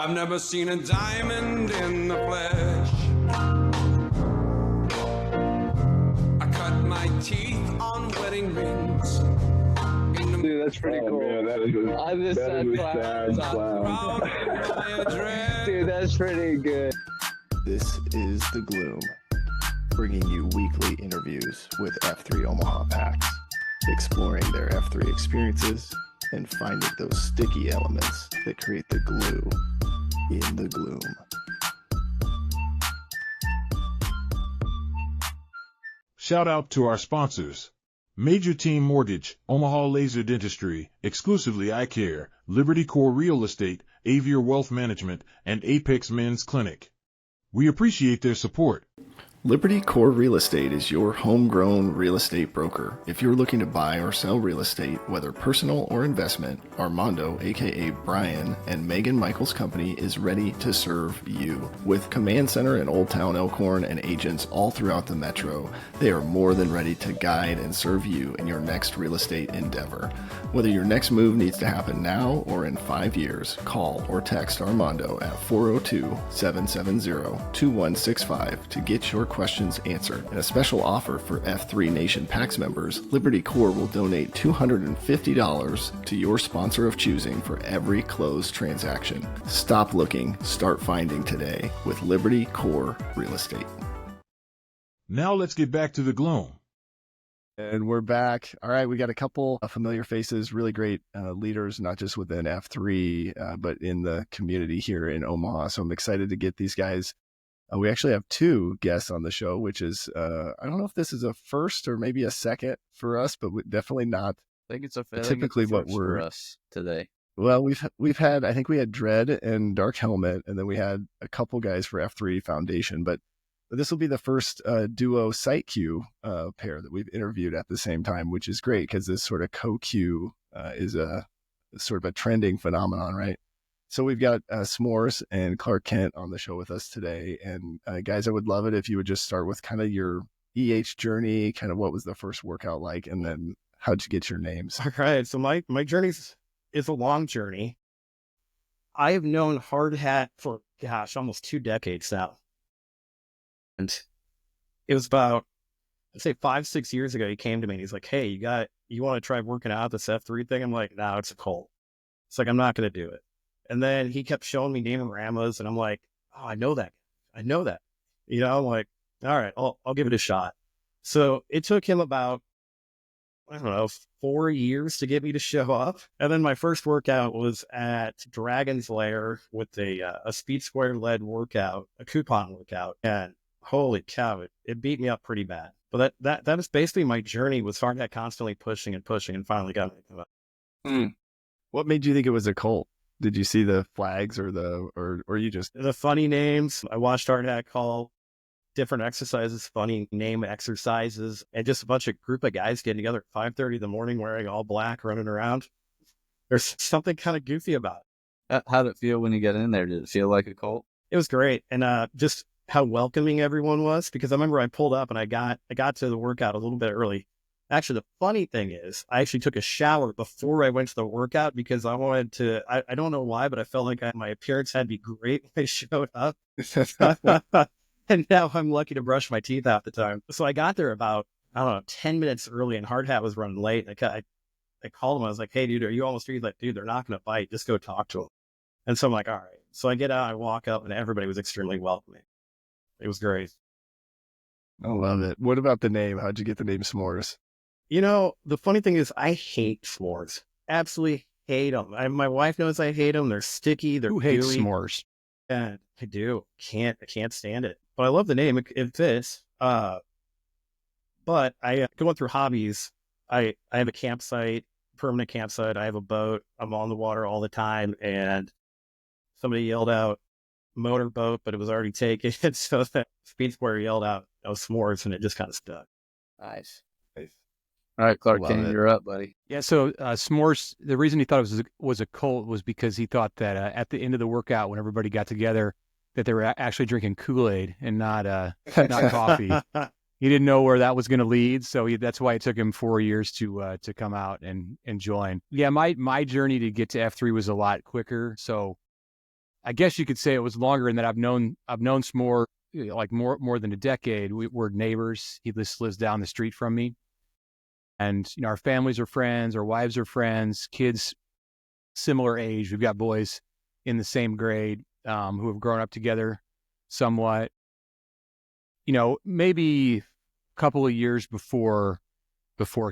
I've never seen a diamond in the flesh. I cut my teeth on wedding rings. Dude, that's pretty cool. Man, that is a sad clown. Dude, that's pretty good. This is The Gloom, bringing you weekly interviews with F3 Omaha packs, exploring their F3 experiences and finding those sticky elements that create the glue in the gloom. Shout out to our sponsors. Major Team Mortgage, Omaha Laser Dentistry, Exclusively Eye Care, Liberty Core Real Estate, Avier Wealth Management, and Apex Men's Clinic. We appreciate their support. Liberty Core Real Estate is your homegrown real estate broker. If you're looking to buy or sell real estate, whether personal or investment, Armando, aka Brian, and Megan Michaels' company is ready to serve you. With Command Center in Old Town Elkhorn and agents all throughout the metro, they are more than ready to guide and serve you in your next real estate endeavor. Whether your next move needs to happen now or in 5 years, call or text Armando at 402-770-2165 to get your questions answered. And a special offer for F3 Nation PAX members, Liberty Core will donate $250 to your sponsor of choosing for every closed transaction. Stop looking, start finding today with Liberty Core Real Estate. Now let's get back to the gloom. And we're back. All right, we got a couple of familiar faces, really great leaders, not just within F3, but in the community here in Omaha. So I'm excited to get these guys. We actually have two guests on the show, which is, I don't know if this is a first or maybe a second for us, but definitely not. I think it's typically what we're for us today. Well, we've had, I think we had Dread and Dark Helmet, and then we had a couple guys for F3 Foundation, but this will be the first duo site queue pair that we've interviewed at the same time, which is great because this sort of co-queue is a sort of a trending phenomenon, right? So we've got S'mores and Clark Kent on the show with us today. And guys, I would love it if you would just start with kind of your EH journey, kind of what was the first workout like, and then how'd you get your names? All right. So my journey is a long journey. I have known Hard Hat for, almost 2 decades now. And it was about, I'd say 5-6 years ago, he came to me and he's like, hey, you want to try working out this F3 thing? I'm like, no, it's a cult. It's like, I'm not going to do it. And then he kept showing me Namoramas, and I'm like, oh, I know that. I'm like, all right, I'll give it a shot. So it took him about, I don't know, 4 years to get me to show up. And then my first workout was at Dragon's Lair with a Speed Square led workout, a coupon workout. And holy cow, it beat me up pretty bad. But that was basically my journey, was Hard Hat constantly pushing and finally got me. What made you think it was a cult? Did you see the flags or you just... The funny names. I watched Hard Hat call different exercises, funny name exercises, and just a bunch of group of guys getting together at 5:30 in the morning wearing all black, running around. There's something kind of goofy about it. How did it feel when you got in there? Did it feel like a cult? It was great. And just how welcoming everyone was, because I remember I pulled up and I got to the workout a little bit early. Actually, the funny thing is, I actually took a shower before I went to the workout because I wanted to, I don't know why, but I felt like my appearance had to be great when I showed up. And now I'm lucky to brush my teeth half the time. So I got there about, 10 minutes early, and Hard Hat was running late. And I called him. I was like, hey, dude, are you almost here? He's like, dude, they're not going to bite. Just go talk to them. And so I'm like, all right. So I get out, I walk up, and everybody was extremely welcoming. It was great. I love it. What about the name? How'd you get the name S'mores? The funny thing is, I hate s'mores. Absolutely hate them. My wife knows I hate them. They're sticky. They're Who hates gooey. s'mores? And I do. I can't stand it. But I love the name. It fits. But I going through hobbies. I have a campsite, permanent campsite. I have a boat. I'm on the water all the time. And somebody yelled out motorboat, but it was already taken. So that Speed Square yelled out, s'mores, and it just kind of stuck. Nice. All right, Clark Kent, you're up, buddy. Yeah, so S'mores, the reason he thought it was a cult was because he thought that at the end of the workout, when everybody got together, that they were actually drinking Kool-Aid and not coffee. He didn't know where that was going to lead, so that's why it took him 4 years to come out and join. Yeah, my journey to get to F3 was a lot quicker. So I guess you could say it was longer in that I've known S'more like more than a decade. We're neighbors. He lives down the street from me. And, our families are friends, our wives are friends, kids similar age. We've got boys in the same grade who have grown up together somewhat. Maybe a couple of years before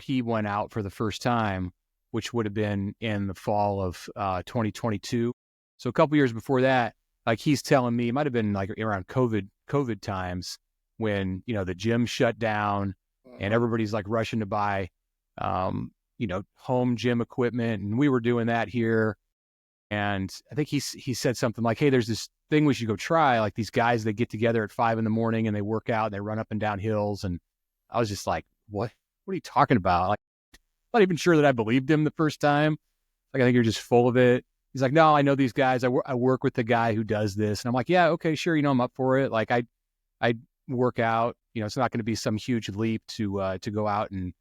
he went out for the first time, which would have been in the fall of 2022. So a couple years before that, like he's telling me, it might have been like around COVID times when, the gym shut down and everybody's like rushing to buy, home gym equipment. And we were doing that here. And I think he said something like, hey, there's this thing we should go try. Like these guys, they get together at 5 a.m. and they work out and they run up and down hills. And I was just like, what are you talking about? Like, I'm not even sure that I believed him the first time. Like, I think you're just full of it. He's like, no, I know these guys. I work with the guy who does this. And I'm like, yeah, okay, sure. I'm up for it. Like I work out, it's not going to be some huge leap to go out and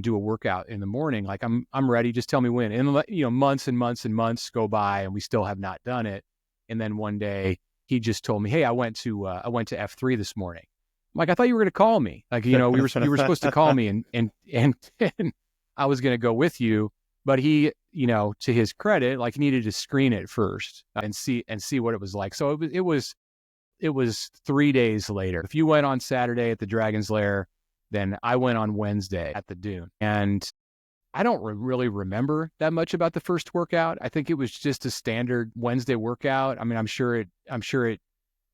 do a workout in the morning. Like I'm ready. Just tell me when. And months and months and months go by and we still have not done it. And then one day he just told me, hey, I went to F3 this morning. I'm like, I thought you were going to call me. Like, you were supposed to call me and I was going to go with you. But he, to his credit, like needed to screen it first and see what it was like. So it was 3 days later. If you went on Saturday at the Dragon's Lair, then I went on Wednesday at the Dune. And I don't really remember that much about the first workout. I think it was just a standard Wednesday workout. I mean, I'm sure it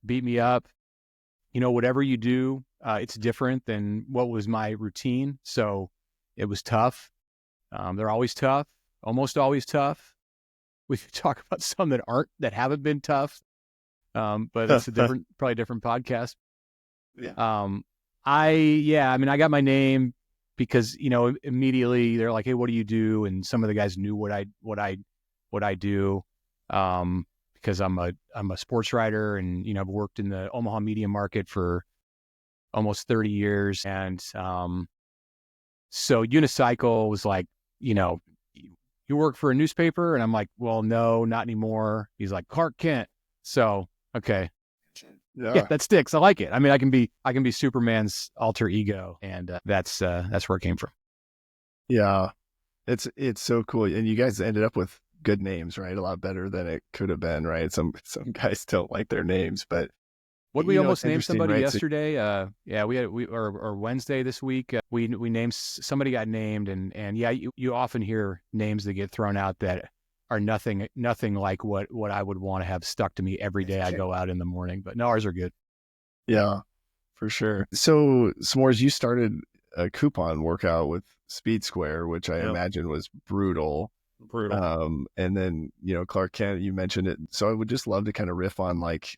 beat me up. Whatever you do, it's different than what was my routine. So it was tough. They're always tough, almost always tough. We could talk about some that haven't been tough. But it's probably a different podcast. Yeah. I got my name because, immediately they're like, hey, what do you do? And some of the guys knew what I do. Because I'm a sports writer and, I've worked in the Omaha media market for almost 30 years. And, so Unicycle was like, you work for a newspaper? And I'm like, well, no, not anymore. He's like, Clark Kent. So, okay. Yeah, that sticks. I like it. I mean, I can be Superman's alter ego, and that's where it came from. Yeah, it's so cool, and you guys ended up with good names, right? A lot better than it could have been, right? Some guys don't like their names, but we almost named somebody yesterday. Or Wednesday this week. We named somebody got named, and yeah, you often hear names that get thrown out that are nothing like what I would want to have stuck to me every day I go out in the morning. But no, ours are good. Yeah, for sure. So, S'mores, you started a coupon workout with Speed Square, which I imagine was brutal. And then, Clark Kent, you mentioned it. So I would just love to kind of riff on like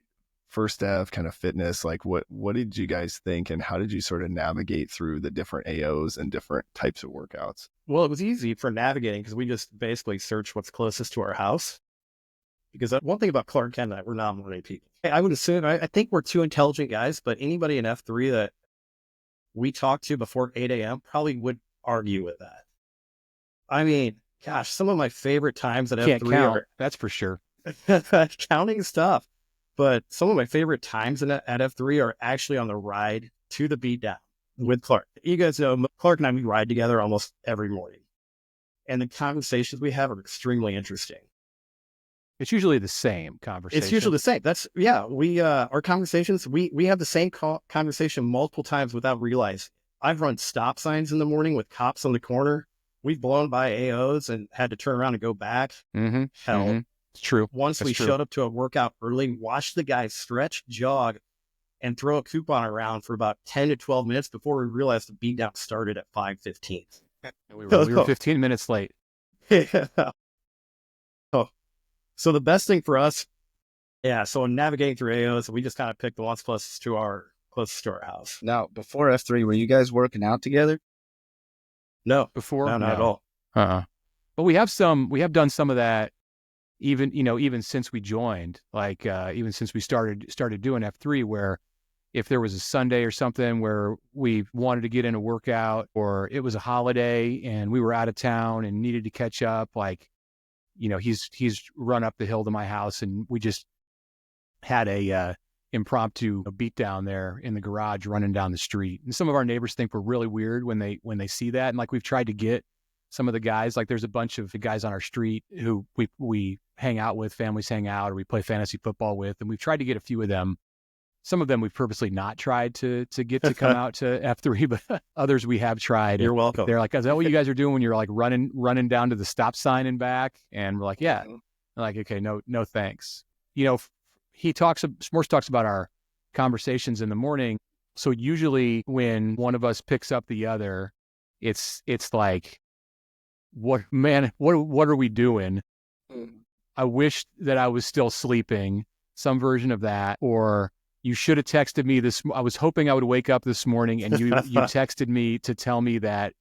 first F kind of fitness. Like what did you guys think and how did you sort of navigate through the different AOs and different types of workouts? Well, it was easy for navigating because we just basically searched what's closest to our house. Because one thing about Clark Kent, we're not many people. I would assume, I think we're two intelligent guys, but anybody in F3 that we talked to before 8 a.m. probably would argue with that. I mean, gosh, some of my favorite times at Can't F3 count, that's for sure. Counting stuff. But some of my favorite times at F3 are actually on the ride to the beatdown with Clark. You guys know, Clark and I, we ride together almost every morning. And the conversations we have are extremely interesting. It's usually the same conversation. It's usually the same. Our conversations, we have the same conversation multiple times without realizing. I've run stop signs in the morning with cops on the corner. We've blown by AOs and had to turn around and go back. Mm-hmm. Hell. Mm-hmm. It's true. Once we showed up to a workout early, watched the guys stretch, jog, and throw a coupon around for about 10 to 12 minutes before we realized the beatdown started at 5:15. We were 15 minutes late. Yeah. So the best thing for us, so in navigating through AOs, we just kind of picked the ones closest to our house. Now, before F3, were you guys working out together? No. Before? No, not at all. But we have done some of that even since we joined, like even since we started doing F3, where if there was a Sunday or something where we wanted to get in a workout or it was a holiday and we were out of town and needed to catch up, like, he's run up the hill to my house and we just had a impromptu beat down there in the garage running down the street. And some of our neighbors think we're really weird when they see that. And like we've tried to get some of the guys, like there's a bunch of guys on our street who we hang out with, families hang out, or we play fantasy football with. And we've tried to get a few of them. Some of them we've purposely not tried to get to come out to F3, but others we have tried. You're welcome. They're like, is that what you guys are doing when you're like running down to the stop sign and back? And we're like, yeah. I'm like, okay, no thanks. You know, S'mores talks about our conversations in the morning. So usually when one of us picks up the other, it's like, what are we doing? I wish that I was still sleeping, some version of that, or you should have texted me I was hoping I would wake up this morning and you texted me to tell me that,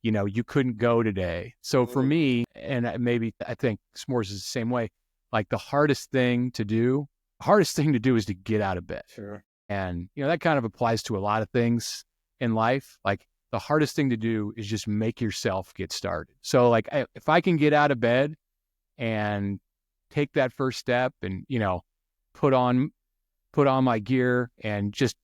you know, you couldn't go today. So for me, and maybe I think S'mores is the same way, like the hardest thing to do is to get out of bed. Sure. And, you know, that kind of applies to a lot of things in life. Like the hardest thing to do is just make yourself get started. So like if I can get out of bed and take that first step and, you know, put on my gear and just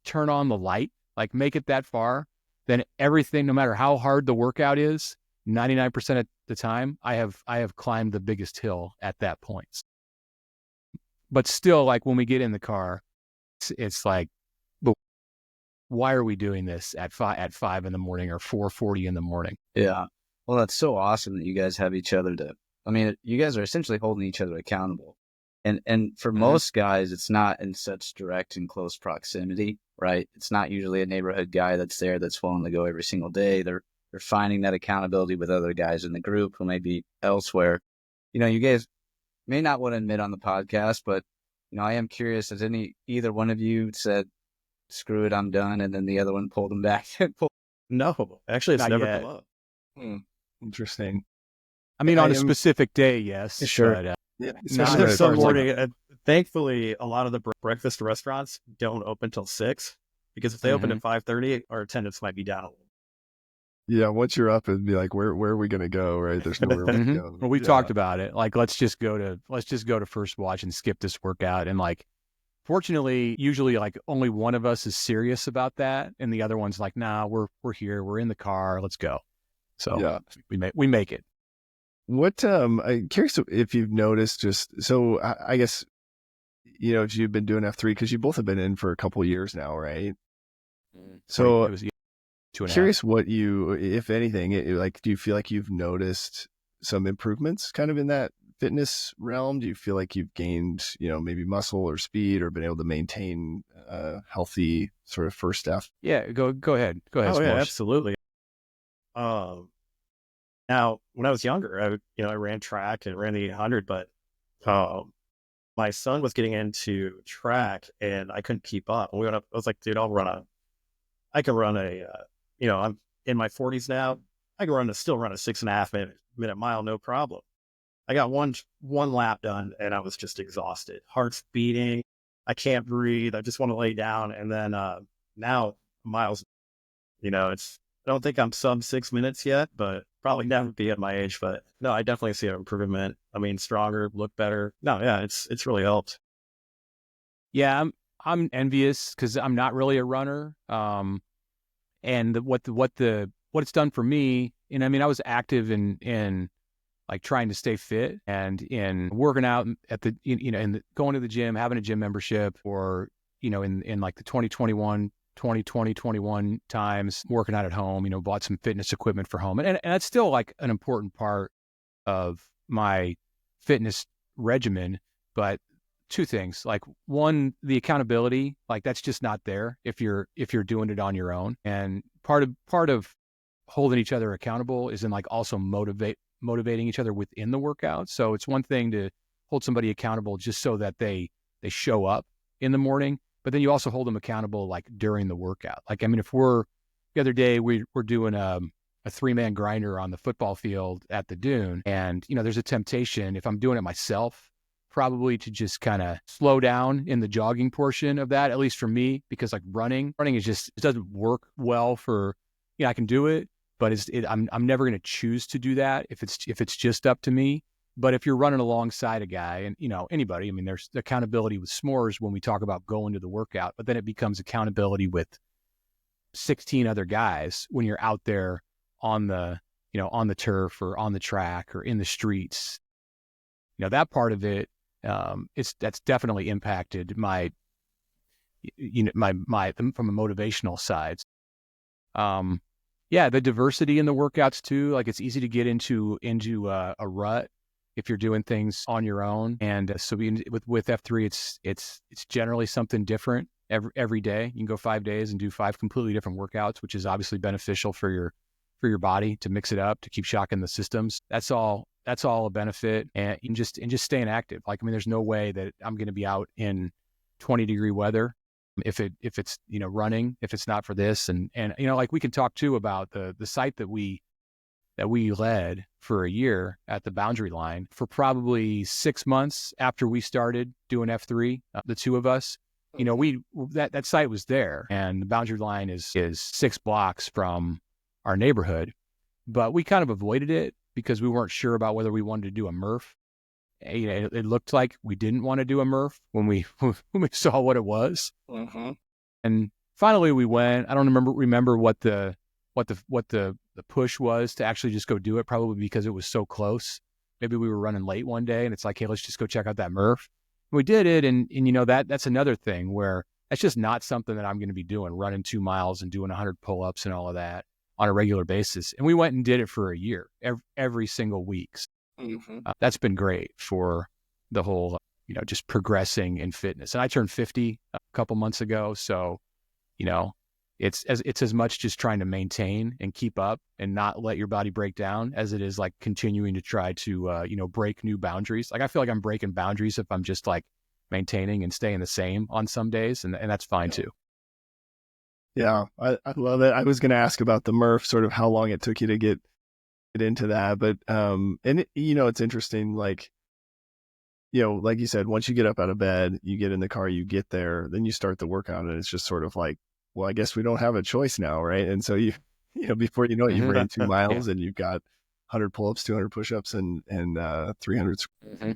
turn on the light, like make it that far, then everything, no matter how hard the workout is, 99% of the time, I have climbed the biggest hill at that point. But still, like when we get in the car, it's like, but why are we doing this at 5 in the morning or 4:40 in the morning? Yeah. Well, that's so awesome that you guys have each other you guys are essentially holding each other accountable. And for most guys, it's not in such direct and close proximity, right? It's not usually a neighborhood guy that's there that's willing to go every single day. They're finding that accountability with other guys in the group who may be elsewhere. You know, you guys may not want to admit on the podcast, but, you know, I am curious, has either one of you said, screw it, I'm done, and then the other one pulled them back? No, actually, it's Not never yet. come up. Interesting. I mean, on a specific day, yes. Sure. But, Yeah. Not There's as some far as, like, morning. Thankfully, a lot of the breakfast restaurants don't open till 6, because if they open at 5:30, our attendance might be down a little. Yeah, once you're up, it'd be like, where are we going to go, right? There's nowhere we can go. Well, we talked about it. Like, let's just go to First Watch and skip this workout. And like, fortunately, usually like only one of us is serious about that, and the other one's like, nah, we're here, we're in the car, let's go. So Yeah. we make it. What I'm curious if you've noticed, I guess, you know, if you've been doing F3, because you both have been in for a couple of years now, right? So It was 2.5. curious what you, if anything, do you feel like you've noticed some improvements kind of in that fitness realm? Do you feel like you've gained, you know, maybe muscle or speed, or been able to maintain a healthy sort of first step? Yeah, go ahead. Oh yeah, S'mores. absolutely. Now, when I was younger, I ran track and ran the 800, but my son was getting into track and I couldn't keep up. And I was like, dude, I can run I'm in my 40s now. I can still run a 6.5 minute mile, no problem. I got one lap done and I was just exhausted. Heart's beating. I can't breathe. I just want to lay down. And then now miles, I don't think I'm sub 6 minutes yet, but probably never be at my age. But no, I definitely see an improvement. I mean, stronger, look better. No, yeah, it's really helped. Yeah, I'm envious because I'm not really a runner. And what it's done for me, and I mean, I was active in like trying to stay fit and in working out at going to the gym, having a gym membership, or in like the 2021 times, working out at home, bought some fitness equipment for home. And that's still like an important part of my fitness regimen. But two things, like one, the accountability, like that's just not there if you're doing it on your own. And part of holding each other accountable is in like also motivating each other within the workout. So it's one thing to hold somebody accountable just so that they show up in the morning, but then you also hold them accountable like during the workout. Like, I mean, the other day we're doing a 3-man grinder on the football field at the Dune, and there's a temptation, if I'm doing it myself, probably to just kind of slow down in the jogging portion of that, at least for me, because like running is just, it doesn't work well for, I can do it, but I'm never going to choose to do that if it's just up to me. But if you're running alongside a guy and, anybody, I mean, there's accountability with s'mores when we talk about going to the workout, but then it becomes accountability with 16 other guys when you're out there on the, on the turf or on the track or in the streets. That part of it, that's definitely impacted my from a motivational side. The diversity in the workouts too, like it's easy to get into a rut if you're doing things on your own. And so with F3, it's generally something different every day. You can go 5 days and do 5 completely different workouts, which is obviously beneficial for your body to mix it up, to keep shocking the systems. That's all a benefit. And just staying active. Like, I mean, there's no way that I'm going to be out in 20-degree weather if it's running, if it's not for this. And like we can talk too about the site that we led for a year at the boundary line for probably 6 months after we started doing F3, the two of us. That site was there, and the boundary line is 6 blocks from our neighborhood, but we kind of avoided it because we weren't sure about whether we wanted to do a Murph. It looked like we didn't want to do a Murph when we saw what it was. Mm-hmm. And finally we went. I don't remember what the push was to actually just go do it, probably because it was so close. Maybe we were running late one day and it's like, hey, let's just go check out that Murph. We did it. And that's another thing where that's just not something that I'm going to be doing, running 2 miles and doing 100 pull-ups and all of that on a regular basis. And we went and did it for a year, every single week. Mm-hmm. That's been great for the whole, just progressing in fitness. And I turned 50 a couple months ago. So, it's as much just trying to maintain and keep up and not let your body break down as it is like continuing to try to, break new boundaries. Like I feel like I'm breaking boundaries if I'm just like maintaining and staying the same on some days. And that's fine too. Yeah, I love it. I was going to ask about the Murph, sort of how long it took you to get into that. But, it's interesting, like, like you said, once you get up out of bed, you get in the car, you get there, then you start the workout, and it's just sort of like, well, I guess we don't have a choice now, right? And so before you know it, you've ran 2 miles and you've got 100 pull-ups, 200 push-ups, and 300. Mm-hmm.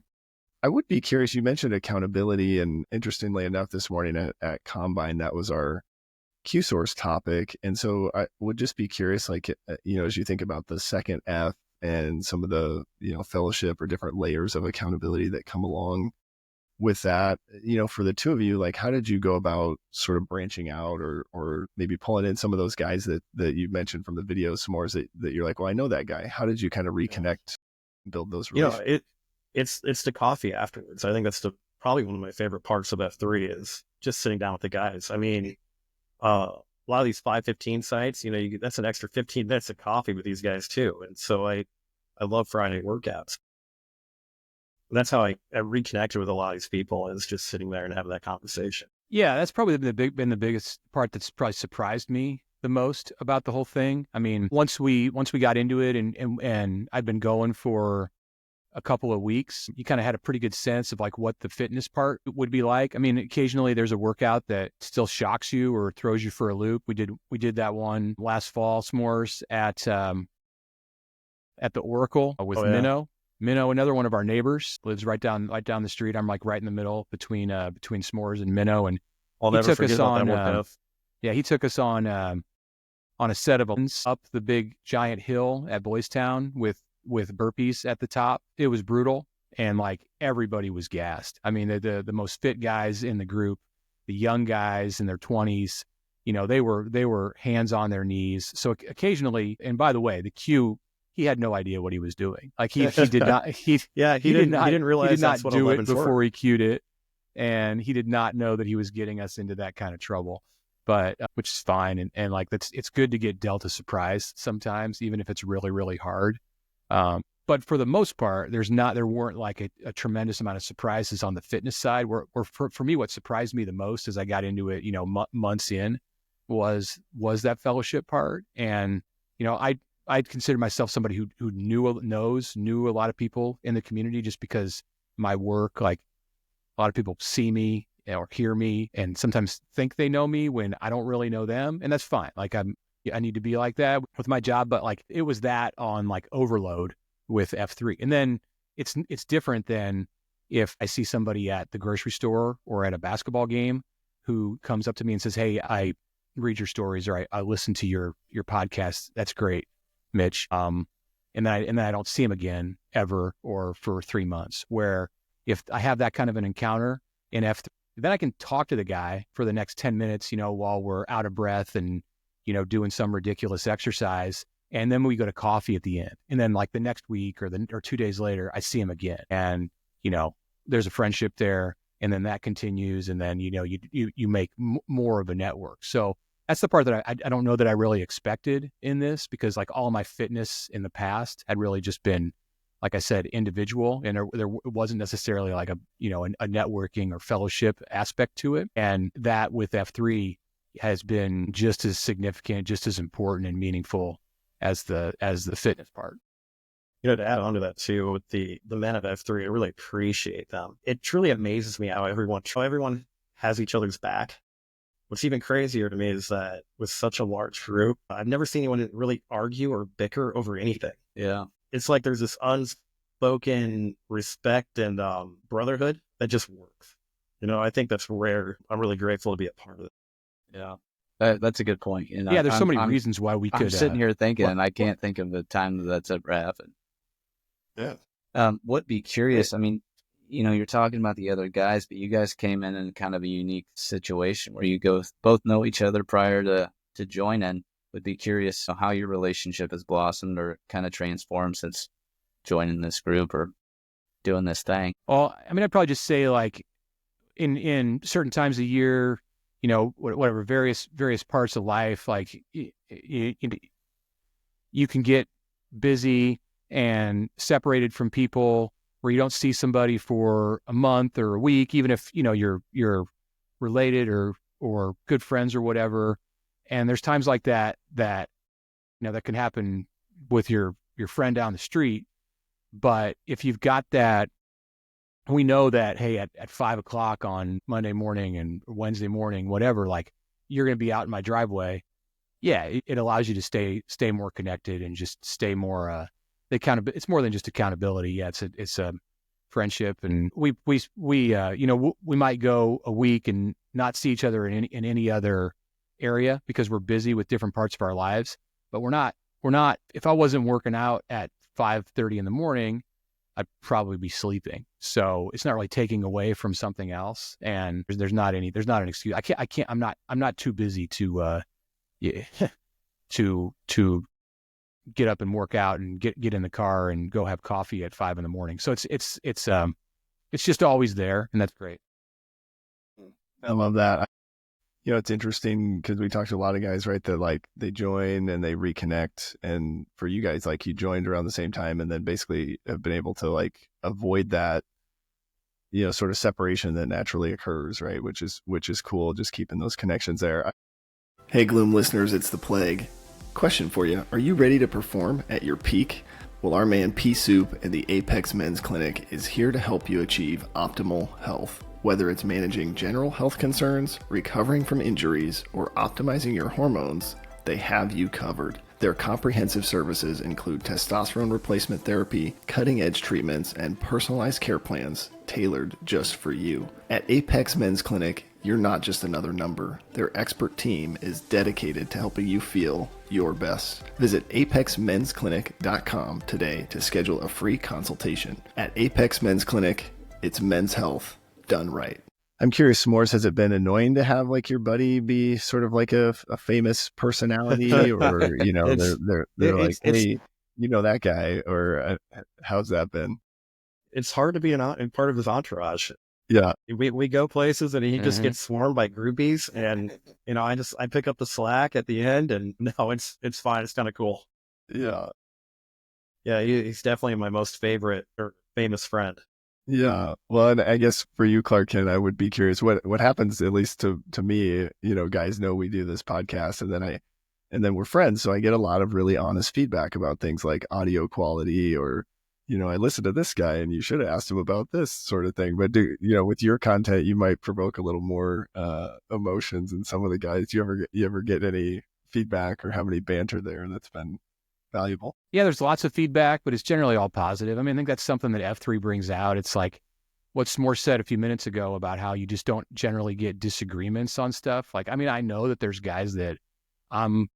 I would be curious. You mentioned accountability, and interestingly enough, this morning at Combine, that was our Q-Source topic. And so I would just be curious, like, as you think about the second F and some of the, fellowship or different layers of accountability that come along with that, for the two of you, like, how did you go about sort of branching out or maybe pulling in some of those guys that you mentioned from the video s'mores that you're like, well, I know that guy. How did you kind of reconnect, build those relationships? It's the coffee afterwards. I think that's probably one of my favorite parts of F3 is just sitting down with the guys. I mean, a lot of these 5:15 sites, that's an extra 15 minutes of coffee with these guys too. And so I love Friday workouts. That's how I reconnected with a lot of these people, is just sitting there and having that conversation. Yeah, that's probably been the biggest part that's probably surprised me the most about the whole thing. I mean, once we got into it and I'd been going for a couple of weeks, you kind of had a pretty good sense of like what the fitness part would be like. I mean, occasionally there's a workout that still shocks you or throws you for a loop. We did that one last fall, s'mores at the Oracle with Minnow. Minnow, another one of our neighbors, lives right down the street. I'm like right in the middle between s'mores and Minnow, and he took us on. He took us on a set of up the big giant hill at Boys Town with burpees at the top. It was brutal, and like everybody was gassed. I mean, the most fit guys in the group, the young guys in their 20s, they were hands on their knees. So occasionally, and by the way, the Q, he had no idea what he was doing. Like he did not. He didn't realize he did not do it before he cued it, and he did not know that he was getting us into that kind of trouble. But which is fine, and like it's good to get dealt a surprise sometimes, even if it's really really hard. But for the most part, there weren't like a tremendous amount of surprises on the fitness side. Where for me, what surprised me the most as I got into it, months in, was that fellowship part, and I'd consider myself somebody who knew a lot of people in the community just because my work, like a lot of people see me or hear me and sometimes think they know me when I don't really know them. And that's fine. Like I need to be like that with my job, but like it was that on like overload with F3. And then, it's different than if I see somebody at the grocery store or at a basketball game who comes up to me and says, "Hey, I read your stories, or I listen to your podcast. That's great, Mitch." And then I don't see him again ever, or for 3 months. Where if I have that kind of an encounter in F3, then I can talk to the guy for the next 10 minutes, while we're out of breath and, doing some ridiculous exercise. And then we go to coffee at the end. And then like the next week or 2 days later, I see him again. And, there's a friendship there. And then that continues. And then, you make more of a network. So that's the part that I don't know that I really expected in this, because like all my fitness in the past had really just been, like I said, individual, and there wasn't necessarily like a networking or fellowship aspect to it. And that with F3 has been just as significant, just as important and meaningful as the fitness part. To add on to that too, with the men of F3, I really appreciate them. It truly amazes me how everyone has each other's back. What's even crazier to me is that with such a large group, I've never seen anyone really argue or bicker over anything. Yeah. It's like there's this unspoken respect and brotherhood that just works. I think that's rare. I'm really grateful to be a part of it. Yeah. That's a good point. And there's so many reasons why we could. I'm sitting here thinking, and I can't think of the time that's ever happened. Yeah. Would be curious. I mean, you're talking about the other guys, but you guys came in kind of a unique situation where you both know each other prior to joining. Would be curious how your relationship has blossomed or kind of transformed since joining this group or doing this thing. Well, I mean, I'd probably just say like in certain times of year, whatever, various parts of life, like you can get busy and separated from people where you don't see somebody for a month or a week, even if, you're related or good friends or whatever. And there's times like that that can happen with your friend down the street. But if you've got that, we know that, hey, at 5:00 on Monday morning and Wednesday morning, whatever, like you're going to be out in my driveway. Yeah. It allows you to stay more connected and just stay more, it's more than just accountability. Yeah. It's a friendship, and we might go a week and not see each other in any other area because we're busy with different parts of our lives. But we're not, if I wasn't working out at 5:30 in the morning, I'd probably be sleeping. So it's not really taking away from something else. And there's not an excuse. I'm not too busy to get up and work out and get in the car and go have coffee at 5 a.m. So it's just always there, and that's great. I love that. It's interesting because we talked to a lot of guys, right, that like they join and they reconnect. And for you guys, like you joined around the same time and then basically have been able to like avoid that, sort of separation that naturally occurs, right? Which is cool. Just keeping those connections there. Hey, Gloom listeners, it's the Plague. Question for you. Are you ready to perform at your peak? Well, our man Pea Soup and the Apex Men's Clinic is here to help you achieve optimal health. Whether it's managing general health concerns, recovering from injuries, or optimizing your hormones, they have you covered. Their comprehensive services include testosterone replacement therapy, cutting-edge treatments, and personalized care plans tailored just for you. At Apex Men's Clinic, you're not just another number. Their expert team is dedicated to helping you feel your best. Visit apexmensclinic.com today to schedule a free consultation. At Apex Men's Clinic, it's men's health done right. I'm curious, S'mores, has it been annoying to have like your buddy be sort of like a famous personality, or they're like, hey, that guy, or how's that been? It's hard to be in part of his entourage. Yeah, we go places and he just gets swarmed by groupies, and I pick up the slack at the end, and no, it's fine. It's kind of cool. Yeah, he's definitely my most favorite or famous friend. Yeah. Well, and I guess for you, Clark, I would be curious what happens, at least to me, guys know we do this podcast, and then we're friends. So I get a lot of really honest feedback about things like audio quality, or, I listened to this guy and you should have asked him about this sort of thing. But with your content, you might provoke a little more emotions in some of the guys. Do you ever get any feedback or have any banter there that's been valuable. Yeah, there's lots of feedback, but it's generally all positive. I mean, I think that's something that F3 brings out. It's like what's more said a few minutes ago about how you just don't generally get disagreements on stuff. Like, I mean, I know that there's guys that I'm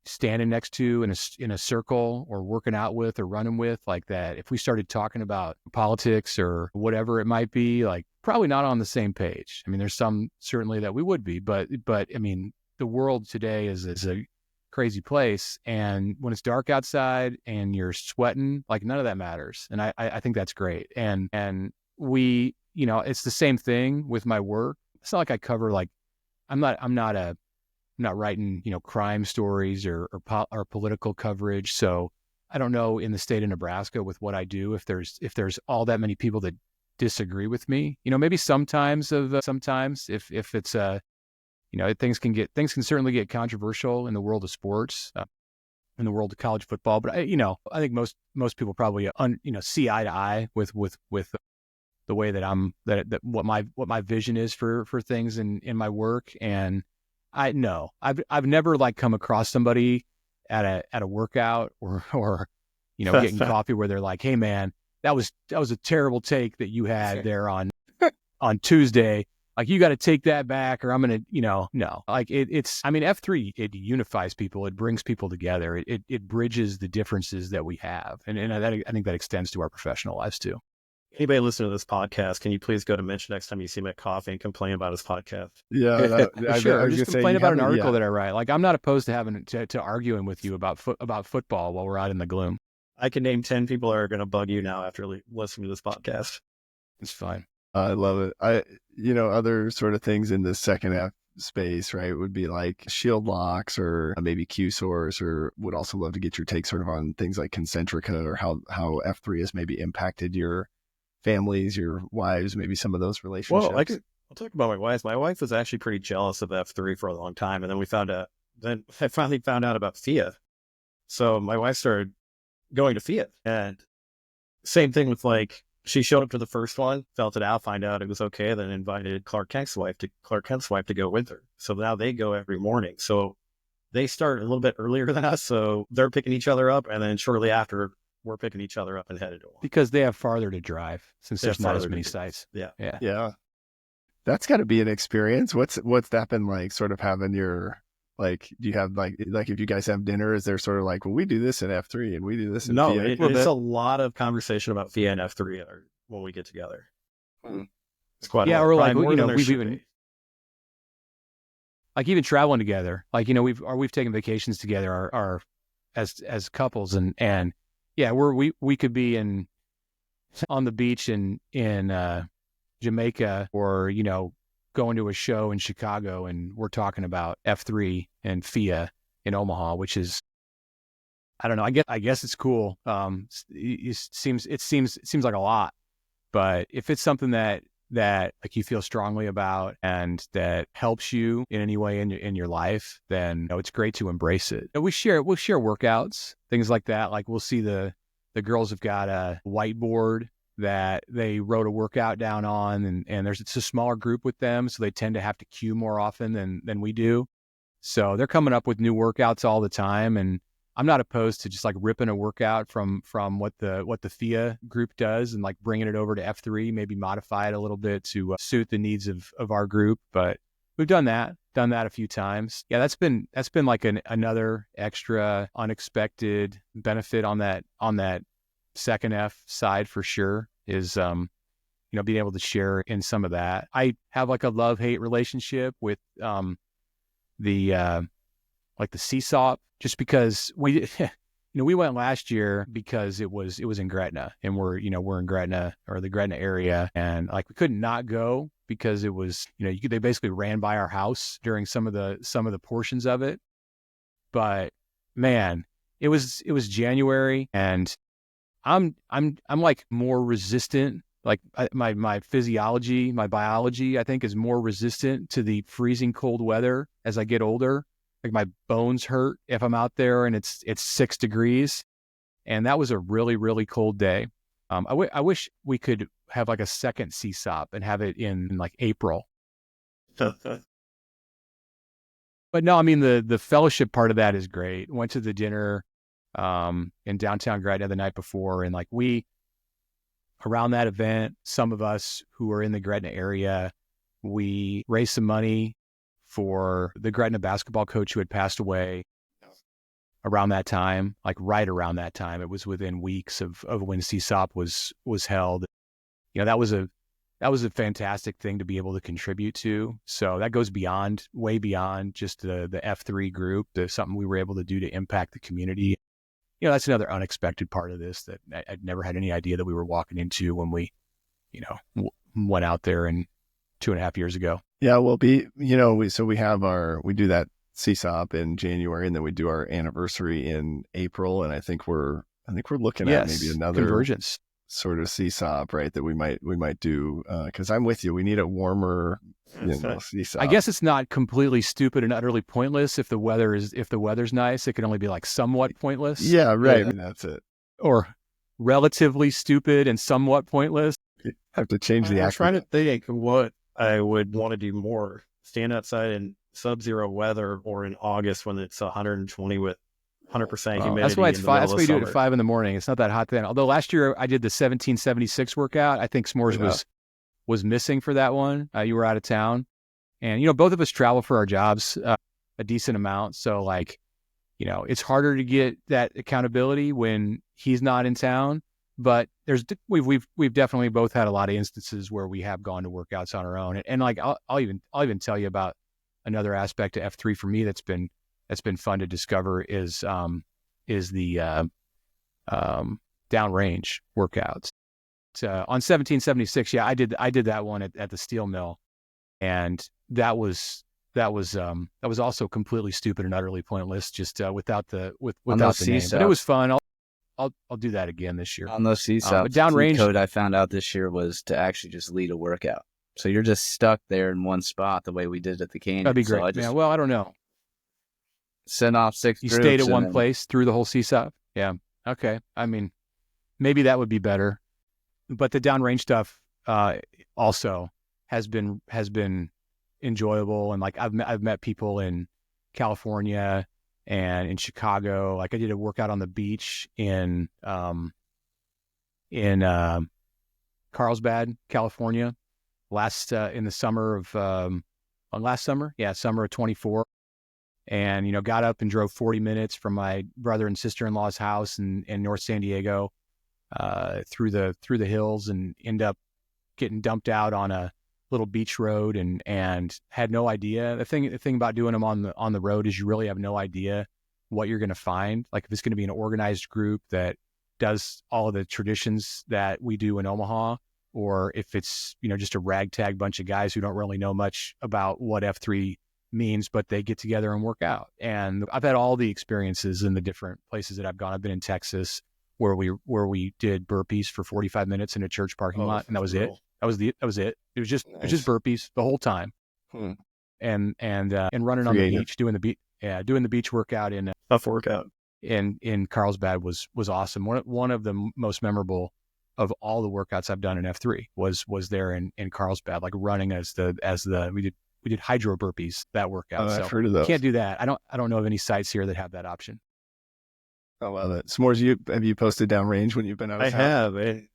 standing next to in a circle or working out with or running with, like that. If we started talking about politics or whatever it might be, like probably not on the same page. I mean, there's some certainly that we would be, but I mean, the world today is a crazy place. And when it's dark outside and you're sweating, like none of that matters. And I think that's great. And we, you know, it's the same thing with my work. It's not like I cover like, I'm not writing, you know, crime stories or political coverage. So I don't know in the state of Nebraska with what I do, if there's all that many people that disagree with me, you know, maybe sometimes if it's you know, things can certainly get controversial in the world of sports, in the world of college football. But I think most people probably, see eye to eye with the way that what my vision is for things in my work. And I've never like come across somebody at a workout or getting coffee where they're like, "Hey man, that was a terrible take that you had there on Tuesday. Like you got to take that back, or I'm gonna, no." Like I mean, F3 it unifies people, it brings people together, it bridges the differences that we have, and I think that extends to our professional lives too. Anybody listening to this podcast, can you please go to Mitch next time you see him at coffee and complain about his podcast? Yeah, sure. Just complain about an article that I write. Like I'm not opposed to having to arguing with you about football while we're out in the gloom. I can name 10 people that are going to bug you now after listening to this podcast. It's fine. I love it. Other sort of things in the second F space, right, would be like shield locks or maybe Q source, or would also love to get your take sort of on things like Concentrica or how F3 has maybe impacted your families, your wives, maybe some of those relationships. Well, I'll talk about my wife. My wife was actually pretty jealous of F3 for a long time. And then I finally found out about FIA. So my wife started going to FIA, and same thing with like, she showed up to the first one, felt it out, find out it was okay, then invited Clark Kent's wife to go with her. So now they go every morning. So they start a little bit earlier than us. So they're picking each other up. And then shortly after, we're picking each other up and headed to one. Because they have farther to drive, since there's not as many sites. Yeah. That's got to be an experience. What's that been like, sort of having your, like, do you have like if you guys have dinner, is there sort of like, well, we do this in F3 and we do this in No, FIA? it's a lot of conversation about FIA and F3 when we get together. It's quite a lot. Or like, we've even like even traveling together, like, we've taken vacations together, our as couples, and yeah, we could be on the beach in Jamaica, or going to a show in Chicago, and we're talking about F3 and FIA in Omaha, which is, I don't know, I guess it's cool. It seems like a lot, but if it's something that like you feel strongly about and that helps you in any way in your life, then it's great to embrace it. We'll share workouts, things like that. Like we'll see the girls have got a whiteboard that they wrote a workout down on, and it's a smaller group with them, so they tend to have to cue more often than we do. So they're coming up with new workouts all the time, and I'm not opposed to just like ripping a workout from what the FIA group does and like bringing it over to F3, maybe modify it a little bit to suit the needs of our group. But we've done that a few times. Yeah, that's been like another extra unexpected benefit on that second F side for sure, is being able to share in some of that. I have like a love-hate relationship with the CSOP, just because we we went last year because it was in Gretna, and we're in Gretna, or the Gretna area, and like we couldn't not go because it was they basically ran by our house during some of the portions of it. But man, it was January, and I'm like more resistant. Like my physiology, my biology, I think, is more resistant to the freezing cold weather as I get older. Like my bones hurt if I'm out there and it's 6 degrees. And that was a really, really cold day. I wish we could have like a second CSOP and have it in like April. But no, I mean, the fellowship part of that is great. Went to the dinner. in downtown Gretna the night before. And like around that event, some of us who were in the Gretna area, we raised some money for the Gretna basketball coach who had passed away around that time, like right around that time. It was within weeks of when CSOP was held. That was a fantastic thing to be able to contribute to. So that goes way beyond just the F3 group, something we were able to do to impact the community. That's another unexpected part of this that I'd never had any idea that we were walking into when we, went out there 2.5 years ago. Yeah, well, we do that CSOP in January, and then we do our anniversary in April, and I think we're looking at maybe another convergence sort of CSOP, right? That we might do, because I'm with you. We need a warmer CSOP. I guess it's not completely stupid and utterly pointless if the weather's nice. It can only be like somewhat pointless. Yeah, right. Yeah. I mean, that's it. Or relatively stupid and somewhat pointless. You have to change the. I'm trying to think what I would want to do more. Stand outside in sub-zero weather, or in August when it's 120 with 100% humidity. That's why it's 5. That's why you do it at 5 a.m. It's not that hot then. Although last year I did the 1776 workout. I think S'mores was missing for that one. You were out of town, and both of us travel for our jobs a decent amount. So it's harder to get that accountability when he's not in town. But we've definitely both had a lot of instances where we have gone to workouts on our own. And I'll even tell you about another aspect of F3 for me that's been fun to discover is the downrange workouts. On 1776, I did that one at the steel mill, and that was also completely stupid and utterly pointless, just without the name. But it was fun. I'll do that again this year. On those CSOPs, but downrange code I found out this year was to actually just lead a workout. So you're just stuck there in one spot the way we did at the canyon. That'd be great. So I don't know. Send off 6 groups. You stayed at one place through the whole CSOP? Yeah. Okay. I mean, maybe that would be better. But the downrange stuff also has been enjoyable. And I've met people in California and in Chicago. I did a workout on the beach in Carlsbad, California, in the summer of summer of 24. And, got up and drove 40 minutes from my brother and sister-in-law's house in North San Diego, through the hills, and end up getting dumped out on a little beach road and had no idea. The thing about doing them on the road is you really have no idea what you're going to find. Like if it's going to be an organized group that does all of the traditions that we do in Omaha, or if it's, just a ragtag bunch of guys who don't really know much about what F3 means, but they get together and work out. And I've had all the experiences in the different places that I've gone. I've been in Texas where we did burpees for 45 minutes in a church parking lot, and that was it. That was it. It was just burpees the whole time. And running on the beach, doing the beach workout in tough workout in Carlsbad was awesome. One of the most memorable of all the workouts I've done in F3 was there in Carlsbad, running as we did hydro burpees that workout. I've heard of those. Can't do that. I don't know of any sites here that have that option. I love it. S'mores, have you posted downrange when you've been out of town?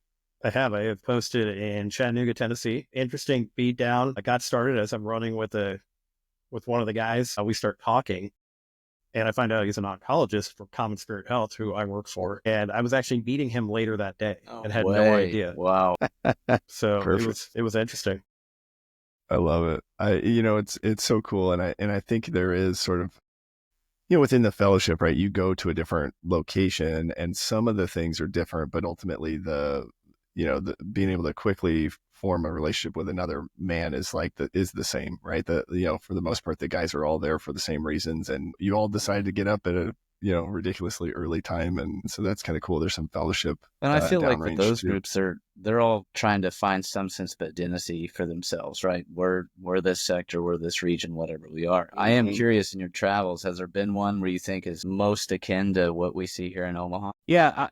I have posted in Chattanooga, Tennessee. Interesting beat down. I got started as I'm running with one of the guys. We start talking, and I find out he's an oncologist for Common Spirit Health, who I work for. And I was actually meeting him later that day and had no idea. Wow. So it was interesting. I love it. It's so cool. And I think there is sort of, within the fellowship, right, you go to a different location and some of the things are different, but ultimately the being able to quickly form a relationship with another man is the same, right? For the most part, the guys are all there for the same reasons, and you all decided to get up at a ridiculously early time, and so that's kind of cool. There's some fellowship, and I feel like with those too. groups, they're all trying to find some sense of identity for themselves, right? We're this sector, we're this region, whatever we are. I am curious, in your travels, has there been one where you think is most akin to what we see here in Omaha? Yeah,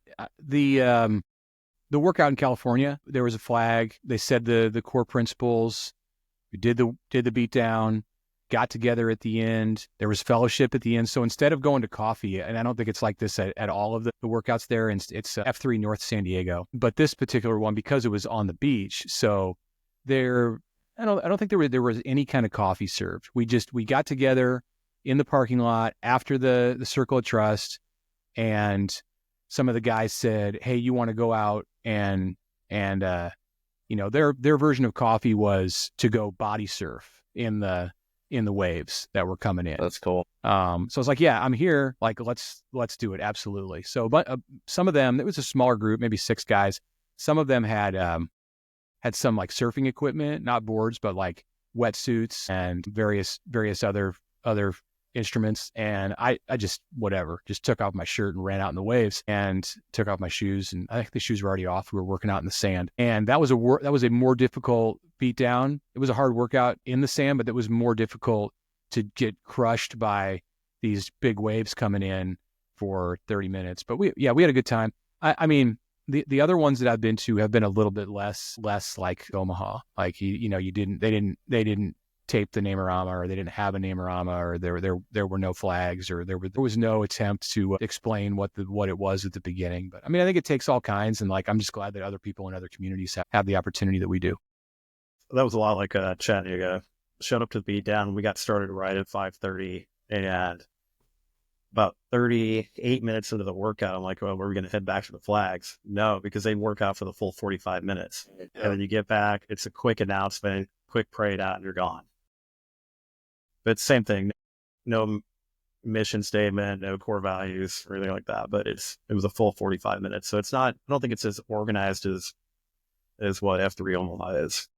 the workout in California, there was a flag. They said the core principles. We did the beat down, got together at the end. There was fellowship at the end. So instead of going to coffee, and I don't think it's like this at all of the workouts there, and it's F3 North San Diego. But this particular one, because it was on the beach, so I don't think there was any kind of coffee served. We got together in the parking lot after the Circle of Trust, and some of the guys said, "Hey, you want to go out and their version of coffee was to go body surf in the waves that were coming in." That's cool. So I was like, "Yeah, I'm here. Like, let's do it, absolutely." So, but some of them, it was a smaller group, maybe 6 guys. Some of them had some like surfing equipment, not boards, but like wetsuits and various other instruments. And I just took off my shirt and ran out in the waves and took off my shoes. And I think the shoes were already off. We were working out in the sand, and that was a more difficult beat down. It was a hard workout in the sand, but it was more difficult to get crushed by these big waves coming in for 30 minutes. But we had a good time. I mean, the other ones that I've been to have been a little bit less like Omaha. Like they didn't tape the Namerama, or they didn't have a Namerama, or there were no flags, or there was no attempt to explain what it was at the beginning. But I mean, I think it takes all kinds, and like I'm just glad that other people in other communities have the opportunity that we do. That was a lot like Chattanooga. Showed up to the beat down. We got started right at 5:30, and about 38 minutes into the workout, I'm like, well, we're going to head back to the flags. No, because they work out for the full 45 minutes. Yeah. And then you get back, it's a quick announcement, quick parade out, and you're gone. But same thing, no mission statement, no core values or anything like that. But it was a full 45 minutes. So it's not, I don't think it's as organized as what F3 Omaha is.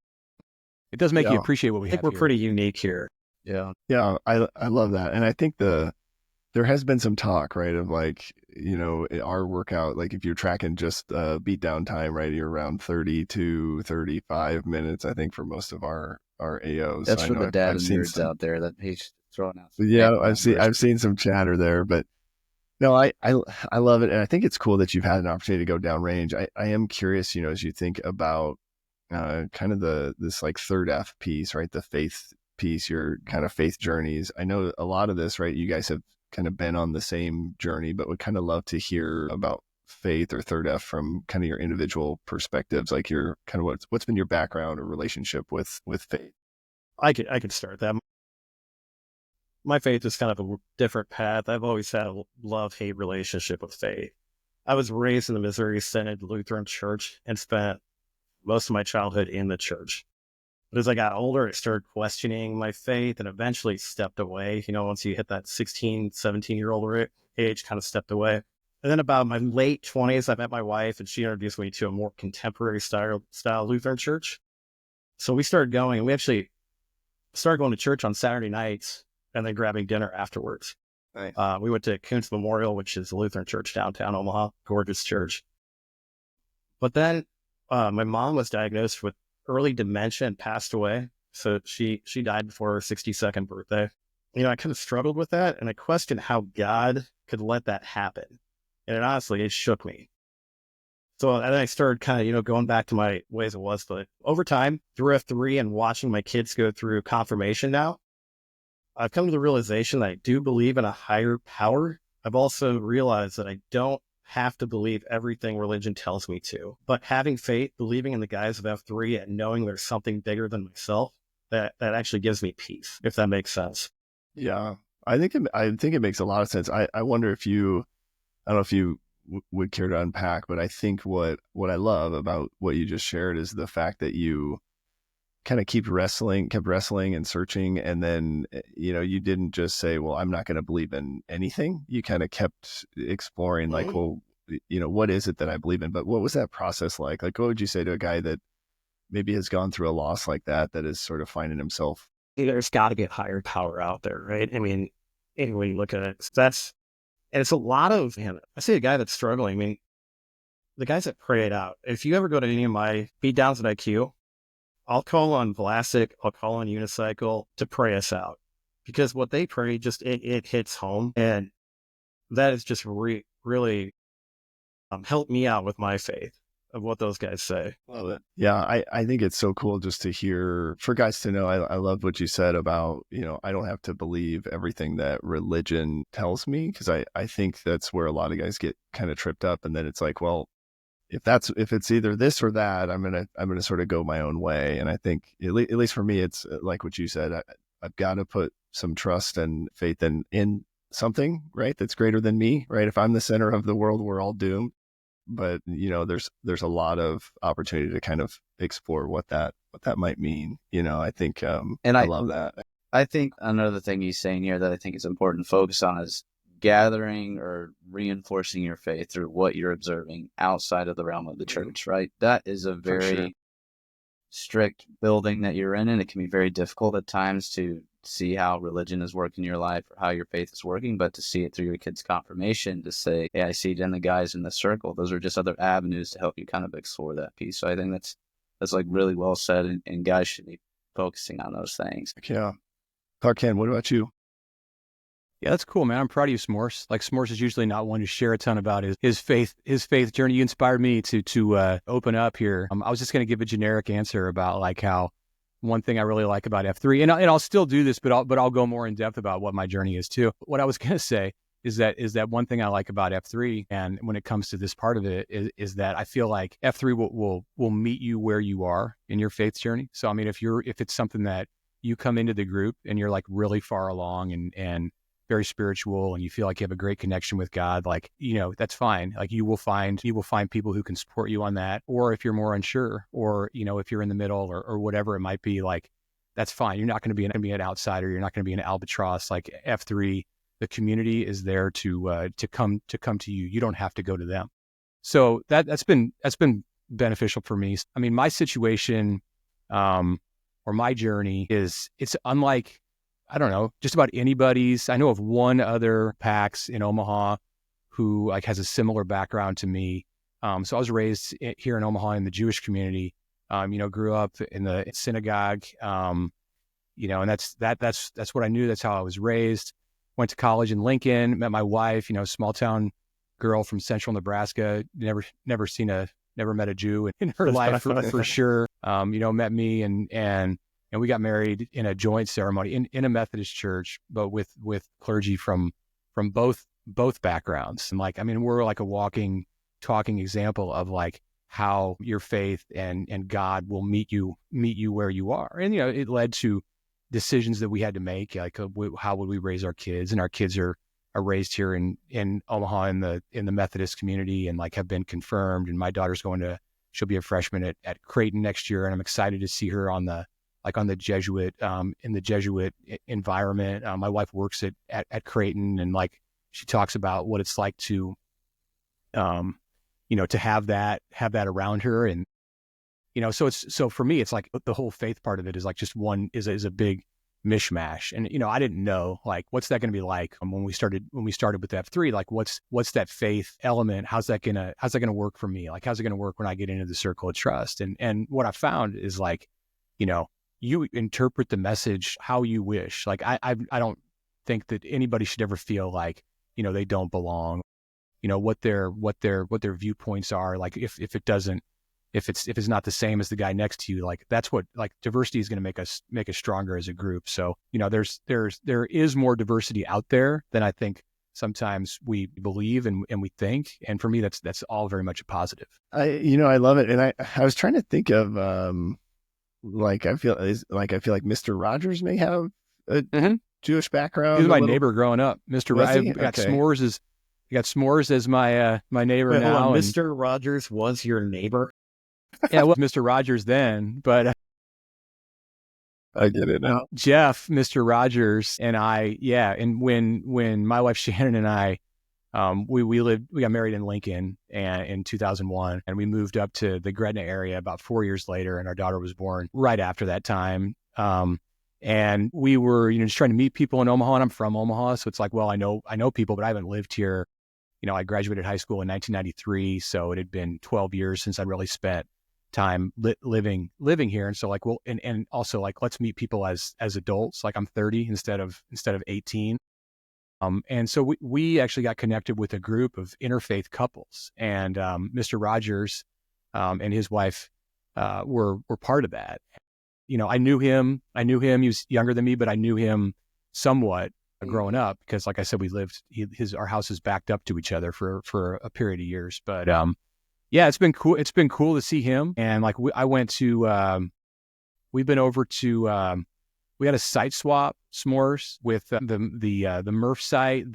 It does make you appreciate what we have. I think we're pretty unique here. Yeah. Yeah. I love that. And I think there has been some talk, right, of like, our workout, like if you're tracking just beat down time, right, you're around 30 to 35 minutes, I think, for most of our AOs. That's so for the data nerds out there that he's throwing out. Yeah, I've seen some chatter there, but no, I love it. And I think it's cool that you've had an opportunity to go downrange. I am curious, as you think about kind of this like third F piece, right, the faith piece, your kind of faith journeys. I know a lot of this, right, you guys have kind of been on the same journey, but would kind of love to hear about faith or third F from kind of your individual perspectives, like your kind of what's been your background or relationship with faith. I could start that. My faith is kind of a different path. I've always had a love-hate relationship with faith. I was raised in the Missouri Synod Lutheran Church and spent most of my childhood in the church. But as I got older, I started questioning my faith and eventually stepped away. Once you hit that 16, 17-year-old age, kind of stepped away. And then about my late 20s, I met my wife, and she introduced me to a more contemporary style Lutheran church. So we started going, and we actually started going to church on Saturday nights and then grabbing dinner afterwards. Nice. We went to Kuntz Memorial, which is a Lutheran church downtown Omaha, gorgeous church. But then my mom was diagnosed with early dementia and passed away. So she died before her 62nd birthday. I kind of struggled with that, and I questioned how God could let that happen. And honestly, it shook me. So and then I started kind of, going back to my ways it was. But over time, through F3 and watching my kids go through confirmation now, I've come to the realization that I do believe in a higher power. I've also realized that I don't have to believe everything religion tells me to, but having faith, believing in the guys of F3 and knowing there's something bigger than myself, that actually gives me peace, if that makes sense. Yeah, I think it makes a lot of sense. I wonder if I don't know if you would care to unpack, but I think what I love about what you just shared is the fact that you kind of kept wrestling and searching. And then, you didn't just say, well, I'm not going to believe in anything. You kind of kept exploring like, well, what is it that I believe in? But what was that process like? Like, what would you say to a guy that maybe has gone through a loss like that is sort of finding himself? There's got to be a higher power out there, right? I mean, when you look at it, and it's a lot of, I see a guy that's struggling. I mean, the guys that pray it out, if you ever go to any of my beat downs at IQ, I'll call on Vlasic, I'll call on Unicycle to pray us out, because what they pray just, it hits home. And that has just really helped me out with my faith. of what those guys say. Love it. Yeah, I think it's so cool just to hear, for guys to know. I love what you said about, I don't have to believe everything that religion tells me, because I think that's where a lot of guys get kind of tripped up. And then it's like, well, if it's either this or that, I'm gonna sort of go my own way. And I think at least for me, it's like what you said. I've got to put some trust and faith in something, right? That's greater than me, right? If I'm the center of the world, we're all doomed. But there's a lot of opportunity to kind of explore what that might mean. I think, and I love that. I think another thing he's saying here that I think is important to focus on is gathering or reinforcing your faith through what you're observing outside of the realm of the church, right? That is a very strict building that you're in, and it can be very difficult at times to see how religion is working in your life or how your faith is working, but to see it through your kid's confirmation, to say, hey, I see it in the guys in the circle. Those are just other avenues to help you kind of explore that piece. So I think that's like really well said, and guys should be focusing on those things. Yeah. Clark Ken, what about you? Yeah, that's cool, man. I'm proud of you, S'mores. Like, S'mores is usually not one to share a ton about his faith journey. You inspired me to open up here. I was just going to give a generic answer about like how one thing I really like about F3, and I'll still do this, but I'll go more in depth about what my journey is too. What I was going to say is that one thing I like about F3, and when it comes to this part of it, is that I feel like F3 will meet you where you are in your faith journey. So I mean, if it's something that you come into the group and you're like really far along and very spiritual, and you feel like you have a great connection with God, like, that's fine. Like you will find people who can support you on that. Or if you're more unsure, or, if you're in the middle or whatever it might be, like, that's fine. You're not going to be an outsider. You're not going to be an albatross. Like F3, the community is there to come to you. You don't have to go to them. So that's been beneficial for me. I mean, my situation, or my journey it's unlike, I don't know, just about anybody's. I know of one other PAX in Omaha who like has a similar background to me. So I was raised here in Omaha in the Jewish community. Grew up in the synagogue. And that's what I knew. That's how I was raised. Went to college in Lincoln. Met my wife. Small town girl from central Nebraska. Never met a Jew in her life for sure. Met me and we got married in a joint ceremony in a Methodist church, but with clergy from both backgrounds. And like, I mean, we're like a walking, talking example of like how your faith and God will meet you where you are. And, it led to decisions that we had to make, like how would we raise our kids? And our kids are raised here in Omaha in the Methodist community, and like have been confirmed. And my daughter's she'll be a freshman at Creighton next year. And I'm excited to see her on the Jesuit, in the Jesuit environment. My wife works at Creighton, and like, she talks about what it's like to, to have that around her. And, so for me, it's like the whole faith part of it is like just one is a big mishmash. And, I didn't know, like, what's that going to be like when we started with F3, like what's that faith element? How's that going to work for me? Like, how's it going to work when I get into the circle of trust? And what I found is like, you interpret the message how you wish. Like, I don't think that anybody should ever feel like, they don't belong, what their viewpoints are. Like, if it's not the same as the guy next to you, like, that's what, like, diversity is going to make us stronger as a group. So, there is more diversity out there than I think sometimes we believe and we think. And for me, that's all very much a positive. I love it. And I was trying to think of, I feel like Mr. Rogers may have a Jewish background. He was my neighbor growing up. Mr. Rogers got S'mores as my neighbor. Wait, now. Mr. Rogers was your neighbor? Yeah, well, Mr. Rogers then, but I get it now. Jeff, Mr. Rogers, and I, and when my wife Shannon and I, we got married in Lincoln in 2001, and we moved up to the Gretna area about 4 years later, and our daughter was born right after that time. And we were, just trying to meet people in Omaha, and I'm from Omaha, so it's like, well, I know people, but I haven't lived here. I graduated high school in 1993, so it had been 12 years since I'd really spent time living here. And so like, well, and also like, let's meet people as adults. Like, I'm 30 instead of 18. And so we actually got connected with a group of interfaith couples, and Mr. Rogers and his wife were part of that. I knew him. He was younger than me, but I knew him somewhat growing up because, like I said, we lived. Our houses backed up to each other for a period of years. But yeah, it's been cool. It's been cool to see him. And like I went to, we've been over to. We had a site swap s'mores with the Murph site.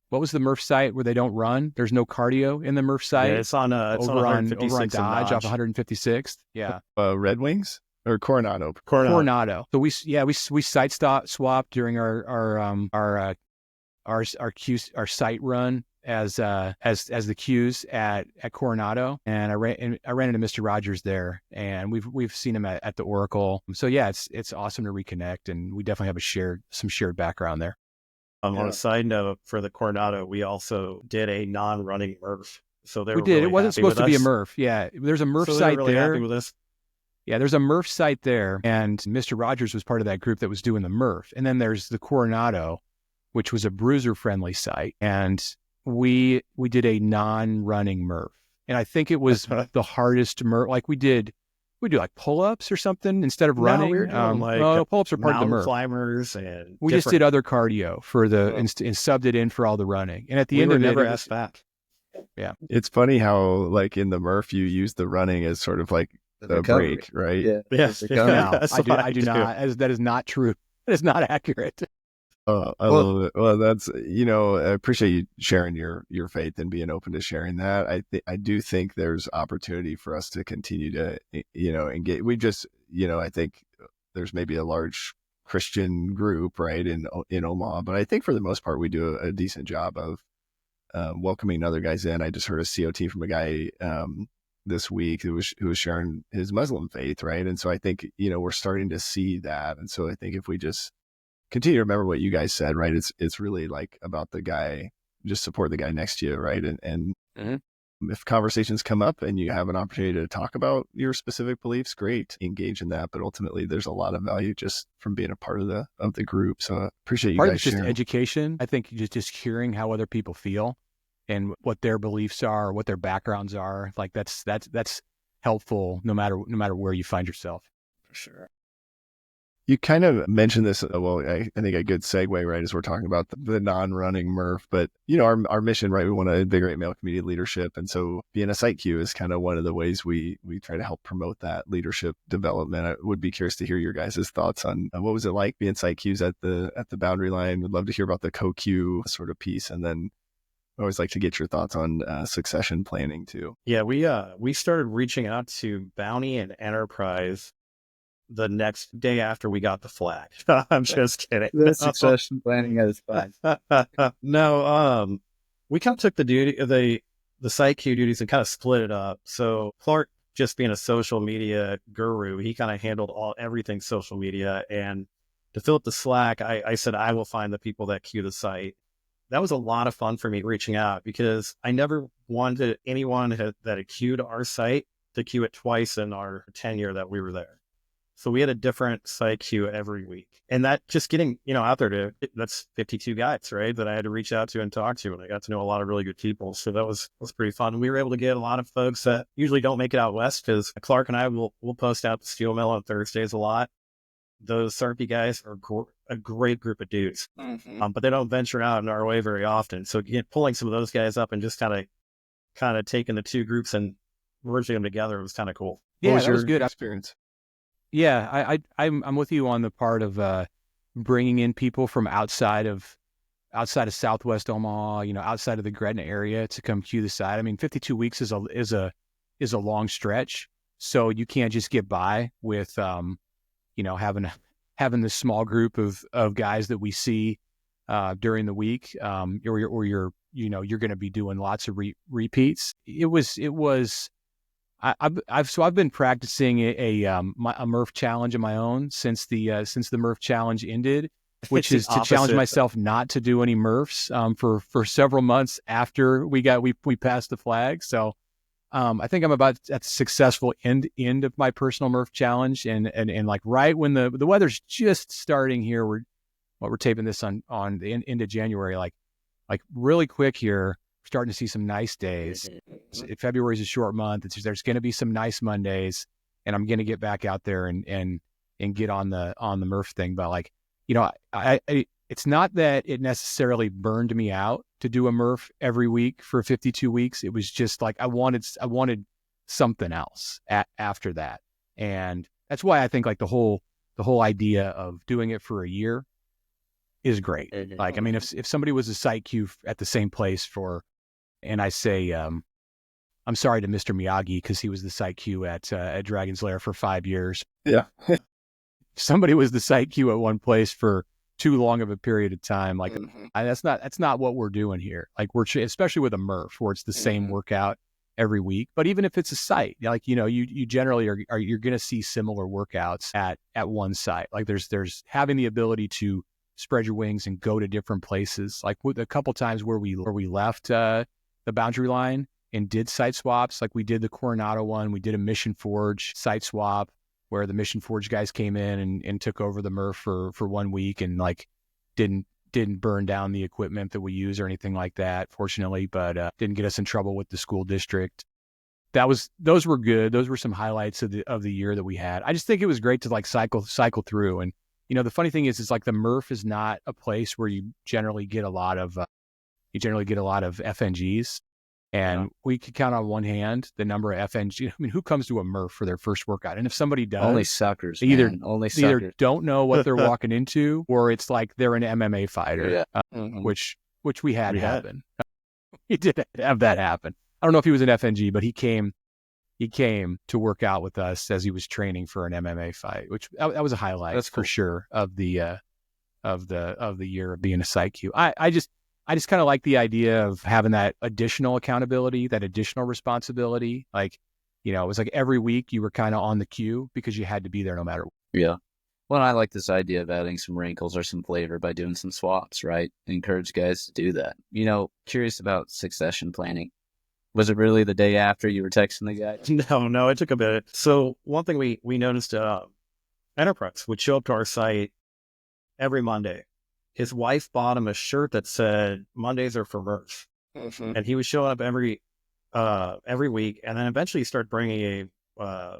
What was the Murph site where they don't run? There's no cardio in the Murph site. Yeah, it's on over on Dodge off 156th. Yeah. Red Wings or Coronado. So we site swapped during our site run as the Qs at Coronado, and I ran into Mr. Rogers there, and we've seen him at the Oracle. So yeah, it's awesome to reconnect, and we definitely have some shared background there. On a side note, for the Coronado, we also did a non-running Murph. So we did. Really it wasn't supposed to be a Murph. Yeah, there's a Murph site really there. Happy with us. Yeah, there's a Murph site there, and Mr. Rogers was part of that group that was doing the Murph. And then there's the Coronado, which was a bruiser-friendly site, and we did a non-running Murph. And I think it was the hardest Murph. Like we do like pull-ups or something instead of running. We were doing pull-ups are part of the Murph. Climbers and we just did other cardio for and subbed it in for all the running. And at the end of it, never asked back. Yeah, it's funny how like in the Murph you use the running as sort of like the break, right? Yeah, yes. No, I do not. That is not true. That is not accurate. I love it. Well, that's, I appreciate you sharing your faith and being open to sharing that. I do think there's opportunity for us to continue to, engage. We just, I think there's maybe a large Christian group, right, in Omaha, but I think for the most part, we do a decent job of welcoming other guys in. I just heard a COT from a guy this week who was sharing his Muslim faith, right? And so I think, we're starting to see that. And so I think if we just continue to remember what you guys said, right? It's really like about the guy, just support the guy next to you, right? And if conversations come up and you have an opportunity to talk about your specific beliefs, great, engage in that. But ultimately, there's a lot of value just from being a part of the group. So I appreciate you guys sharing. Part of just education. I think just hearing how other people feel and what their beliefs are, or what their backgrounds are, like that's helpful no matter where you find yourself. For sure. You kind of mentioned this, I think a good segue, right, as we're talking about the non-running Murph, but, our mission, right, we want to invigorate male community leadership. And so being a site Q is kind of one of the ways we try to help promote that leadership development. I would be curious to hear your guys' thoughts on what was it like being site Qs at the boundary line. Would love to hear about the co-Q sort of piece. And then I always like to get your thoughts on succession planning too. Yeah, we started reaching out to Bounty and Enterprise the next day after we got the flag. I'm just kidding. The succession planning is fine. No, we kind of took the site Q duties and kind of split it up. So Clark, just being a social media guru, he kind of handled everything social media. And to fill up the slack, I said, I will find the people that queue the site. That was a lot of fun for me reaching out because I never wanted anyone that had queued our site to queue it twice in our tenure that we were there. So we had a different site queue every week. And that just getting, out there that's 52 guys, right, that I had to reach out to and talk to. And I got to know a lot of really good people. So that was pretty fun. We were able to get a lot of folks that usually don't make it out west because Clark and I will post out the steel mill on Thursdays a lot. Those SARPy guys are a great group of dudes, but they don't venture out in our way very often. So pulling some of those guys up and just kind of taking the two groups and merging them together was kind of cool. Yeah, that was good experience. Yeah, I'm with you on the part of bringing in people from outside of Southwest Omaha, outside of the Gretna area to come queue the site. I mean, 52 weeks is a long stretch, so you can't just get by with having this small group of guys that we see during the week, or you're going to be doing lots of repeats. I've been practicing a Murph challenge of my own since the Murph challenge ended, which is to challenge myself not to do any Murphs for several months after we passed the flag. So I think I'm about at the successful end of my personal Murph challenge, and like right when the weather's just starting here, we're taping this on the end of January, like really quick here. starting to see some nice days. February is a short month. There's going to be some nice Mondays, and I'm going to get back out there and get on the Murph thing. But like, you know, I it's not that it necessarily burned me out to do a Murph every week for 52 weeks. It was just like I wanted something else after that, and that's why I think like the whole idea of doing it for a year is great. Like, I mean, if somebody was a site Q at the same place for, and I say, I'm sorry to Mr. Miyagi because he was the site Q at Dragon's Lair for 5 years. Yeah. If somebody was the site Q at one place for too long of a period of time, like that's not what we're doing here. Like especially with a Murph where it's the same workout every week. But even if it's a site, like, you know, you generally you're going to see similar workouts at one site. Like there's having the ability to spread your wings and go to different places. Like with a couple times where we left the boundary line and did site swaps, like we did the Coronado one, we did a Mission Forge site swap where the Mission Forge guys came in and took over the Murph for 1 week and like didn't burn down the equipment that we use or anything like that, fortunately, but didn't get us in trouble with the school district. Those were good. Those were some highlights of the year that we had. I just think it was great to like cycle through. And you know, the funny thing is like the Murph is not a place where you generally get a lot of FNGs. And we could count on one hand the number of FNGs. I mean, who comes to a Murph for their first workout? And if somebody does, only suckers. They either don't know what they're walking into, or it's like they're an MMA fighter, which we had happen. We did have that happen. I don't know if he was an FNG, but he came to work out with us as he was training for an MMA fight, which that was a highlight. That's for sure of the year of being a site Q. I just kind of like the idea of having that additional accountability, that additional responsibility. Like, you know, it was like every week you were kind of on the queue because you had to be there no matter what. Yeah. Well, I like this idea of adding some wrinkles or some flavor by doing some swaps, right? Encourage guys to do that. You know, curious about succession planning. Was it really the day after you were texting the guy? No, it took a bit. So one thing we noticed, Enterprise would show up to our site every Monday. His wife bought him a shirt that said Mondays are for Murph. And he was showing up every week. And then eventually he started bringing a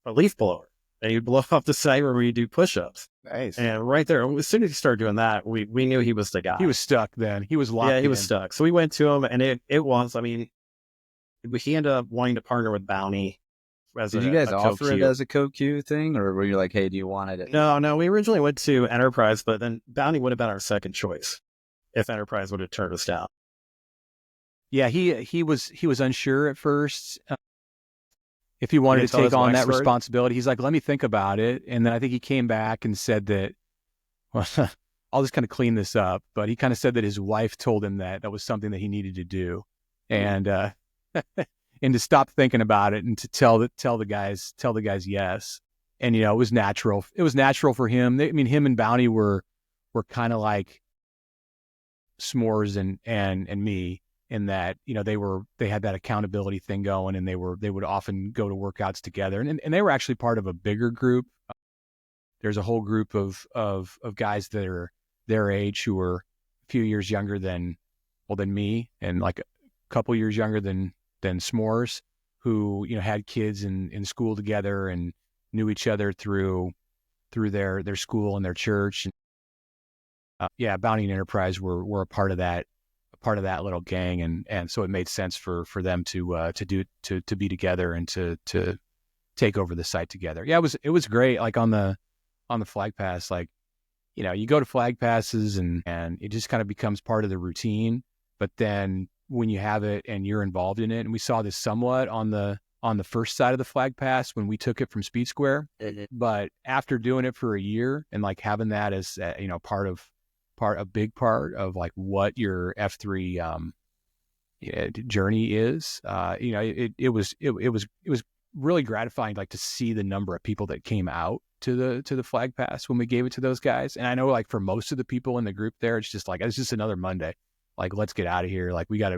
leaf blower, and he'd blow up the site where we do push-ups. Nice. And right there, as soon as he started doing that, we knew he was the guy. He was stuck then. He was locked in. Yeah, he was stuck. So we went to him, and it was, I mean, he ended up wanting to partner with Bounty. Did you guys offer it as a co-Q thing, or were you like, hey, do you want it? No, we originally went to Enterprise, but then Bounty would have been our second choice if Enterprise would have turned us down. Yeah, he was unsure at first if he wanted to take on that responsibility. He's like, let me think about it. And then I think he came back and said that, well, I'll just kind of clean this up. But he kind of said that his wife told him that was something that he needed to do. And and to stop thinking about it and to tell the guys yes. And, you know, it was natural. It was natural for him. I mean, him and Bounty were kind of like S'mores and me in that, you know, they had that accountability thing going, and they would often go to workouts together. And they were actually part of a bigger group. There's a whole group of guys that are their age who were a few years younger than me, and like a couple years younger than S'mores, who, you know, had kids in school together and knew each other through their school and their church. And, Bounty and Enterprise were a part of that little gang, and so it made sense for them to be together and to take over the site together. Yeah, it was great. Like on the flag pass, like, you know, you go to flag passes and it just kind of becomes part of the routine. But then when you have it and you're involved in it, and we saw this somewhat on the first side of the flag pass when we took it from Speed Square, but after doing it for a year and like having that as you know, a big part of like what your F3 journey is, you know, it was really gratifying, like to see the number of people that came out to the flag pass when we gave it to those guys. And I know, like, for most of the people in the group there, it's just like, it's just another Monday. Like, let's get out of here. Like, we got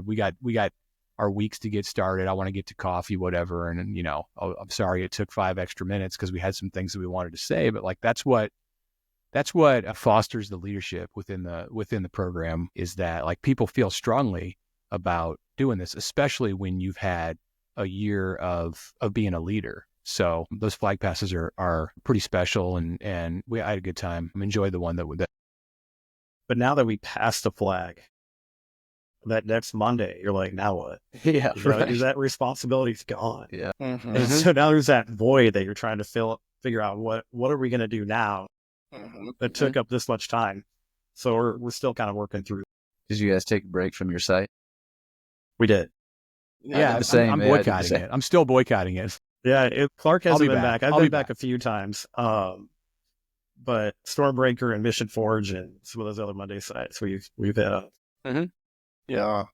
our weeks to get started. I want to get to coffee, whatever. And, you know, I'm sorry it took 5 extra minutes because we had some things that we wanted to say, but like, that's what fosters the leadership within the program, is that like people feel strongly about doing this, especially when you've had a year of being a leader. So those flag passes are pretty special, and I had a good time. I enjoyed the one that. But now that we passed the flag, that next Monday, you're like, now what? Yeah, Is that responsibility's gone? Yeah. And so now there's that void that you're trying to figure out what are we going to do now that took up this much time. So we're still kind of working through. Did you guys take a break from your site? We did. Yeah, I'm boycotting it. I'm still boycotting it. Yeah, Clark hasn't been back. I've been back back a few times. But Stormbreaker and Mission Forge and some of those other Monday sites we've hit up. Yeah.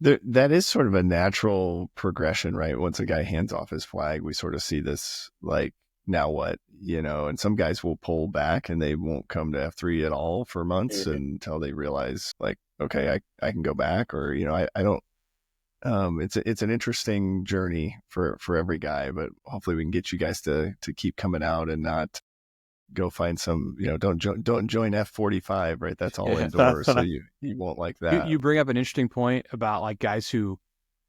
That is sort of a natural progression, right? Once a guy hands off his flag, we sort of see this, like, now what, and some guys will pull back and they won't come to F3 at all for months until they realize, like, okay, I can go back, or, I don't, it's an interesting journey for every guy, but hopefully we can get you guys to keep coming out and not go find some, don't join F45, right? That's all indoors. So you won't like that. You bring up an interesting point about, like, guys who,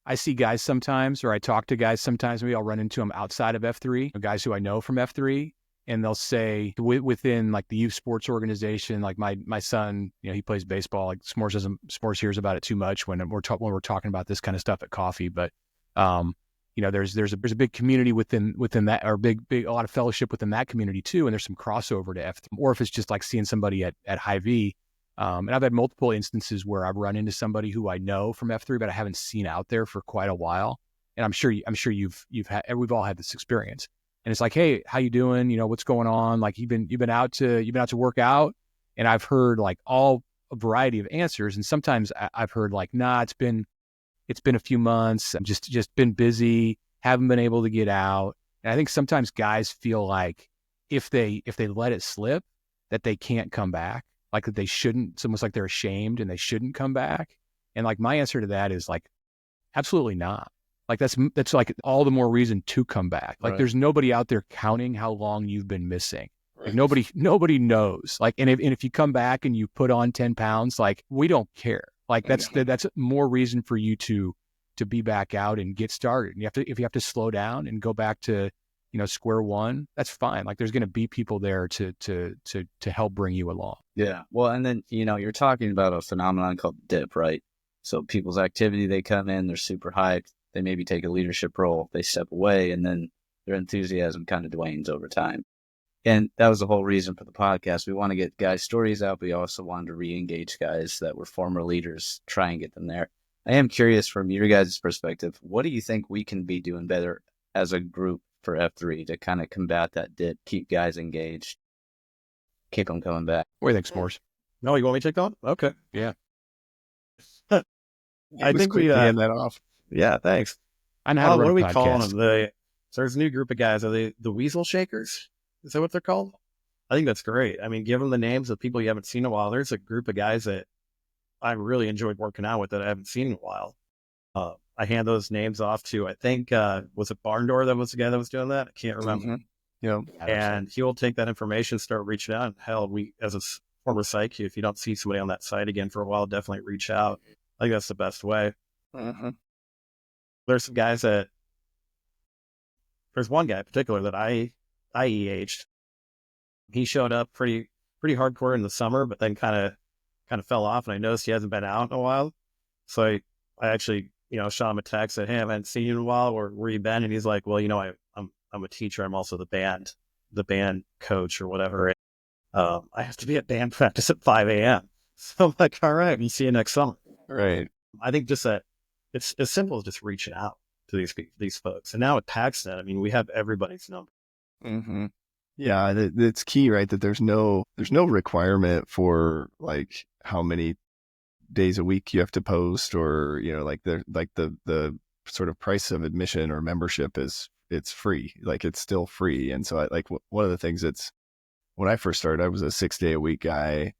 I see guys sometimes, or I talk to guys sometimes, maybe I'll run into them outside of F3, guys who I know from F3, and they'll say within, like, the youth sports organization, like my son, he plays baseball, like S'mores hears about it too much when we're talking about this kind of stuff at coffee, but there's a big community within that, or a lot of fellowship within that community too, and there's some crossover to F3, or if it's just like seeing somebody at High V. And I've had multiple instances where I've run into somebody who I know from F3, but I haven't seen out there for quite a while. And I'm sure we've all had this experience. And it's like, hey, how you doing? What's going on? Like, you've been out to work out. And I've heard, like, a variety of answers. And sometimes I've heard, like, nah, it's been a few months. I'm just been busy, haven't been able to get out. And I think sometimes guys feel like if they let it slip, that they can't come back. Like, that they shouldn't. It's almost like they're ashamed and they shouldn't come back. And, like, my answer to that is, like, absolutely not. Like, that's like all the more reason to come back. Like, There's nobody out there counting how long you've been missing. Like, nobody knows. Like, and if you come back and you put on 10 pounds, like, we don't care. Like, that's more reason for you to be back out and get started. And if you have to slow down and go back to, square one, that's fine. Like, there's going to be people there to help bring you along. Yeah. Well, and then, you're talking about a phenomenon called dip, right? So people's activity, they come in, they're super hyped. They maybe take a leadership role, they step away, and then their enthusiasm kind of wanes over time. And that was the whole reason for the podcast. We want to get guys' stories out, but we also wanted to re-engage guys that were former leaders, try and get them there. I am curious, from your guys' perspective, what do you think we can be doing better as a group for F3 to kind of combat that dip, keep guys engaged, keep them coming back? What do you think, S'mores? No, you want me to take on? Okay. Yeah. I think we hand that off. Yeah, thanks. I know how to run what a are we podcast. calling them? So there's a new group of guys. Are they the Weasel Shakers? Is that what they're called? I think that's great. I mean, give them the names of people you haven't seen in a while. There's a group of guys that I really enjoyed working out with that I haven't seen in a while. I hand those names off to, I think, was it Barn Door that was the guy that was doing that? I can't remember. And he will take that information, start reaching out. Hell, we, as a former psych, if you don't see somebody on that site again for a while, definitely reach out. I think that's the best way. There's some guys there's one guy in particular that I EH'd. He showed up pretty hardcore in the summer, but then kind of fell off, and I noticed he hasn't been out in a while. So I actually, shot him a text, said, hey, I haven't seen you in a while, where you been? And he's like, well, I'm a teacher. I'm also the band coach or whatever. I have to be at band practice at 5 a.m. So I'm like, all right, we'll see you next summer. Right. I think just that it's as simple as just reaching out to these folks. And now with PaxNet, I mean, we have everybody's number. Yeah, it's key, right? That there's no requirement for, like, how many days a week you have to post, or the sort of price of admission or membership it's free. Like, it's still free. And so one of the things that's, when I first started, I was a 6-day-a-week guy.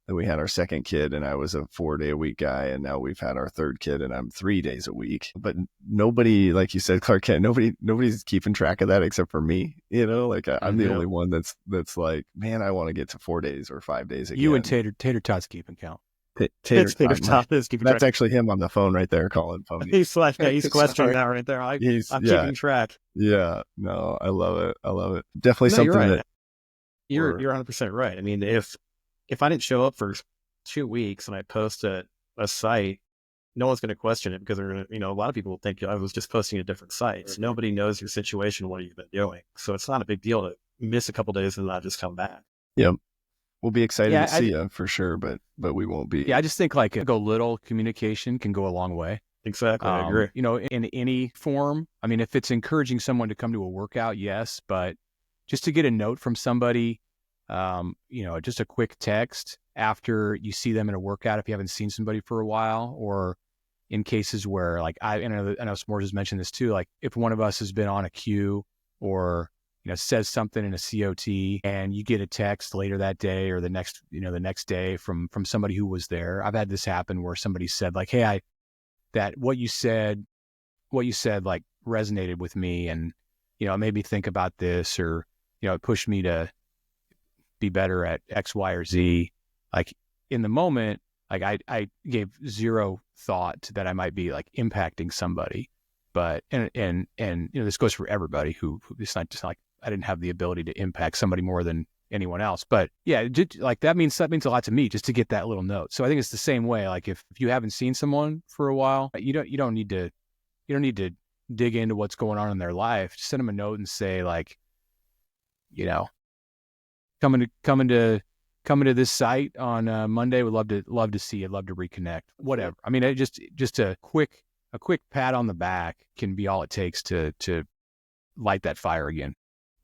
Then we had our second kid, and I was a 4-day-a-week guy, and now we've had our third kid, and I'm 3 days a week. But nobody, like you said, Clark Kent, nobody's keeping track of that except for me. I'm the only one that's like, man, I want to get to 4 days or 5 days again. You and Tater Tots keeping count. Tater Tater Tot. Tot is keeping That's track. actually him on the phone right there calling phony. He's like, he's questioning that right there. I'm keeping track. Yeah, no, I love it. I love it. Definitely No, something you're right. that You're 100% right. I mean, if I didn't show up for 2 weeks and I post a site, no one's going to question it because they're going to, a lot of people will think I was just posting a different site. So nobody knows your situation, what you've been doing. So it's not a big deal to miss a couple days and not just come back. Yep. We'll be excited to see you for sure, but we won't be. Yeah, I just think like go little communication can go a long way. Exactly. I agree. In any form. I mean, if it's encouraging someone to come to a workout, yes, but just to get a note from somebody, just a quick text after you see them in a workout, if you haven't seen somebody for a while, or in cases where like, I know S'mores has mentioned this too, like if one of us has been on a queue or, says something in a COT and you get a text later that day or the next day from somebody who was there. I've had this happen where somebody said like, hey, what you said like resonated with me and, it made me think about this or, it pushed me to be better at X, Y, or Z. Like in the moment, like I gave zero thought to that I might be like impacting somebody, but, and this goes for everybody who it's not just like, I didn't have the ability to impact somebody more than anyone else. But yeah, like that means a lot to me just to get that little note. So I think it's the same way. Like if you haven't seen someone for a while, you don't need to dig into what's going on in their life. Just send them a note and say like, coming to this site on Monday. Would love to see you. Love to reconnect. Whatever. I mean, it just a quick pat on the back can be all it takes to light that fire again.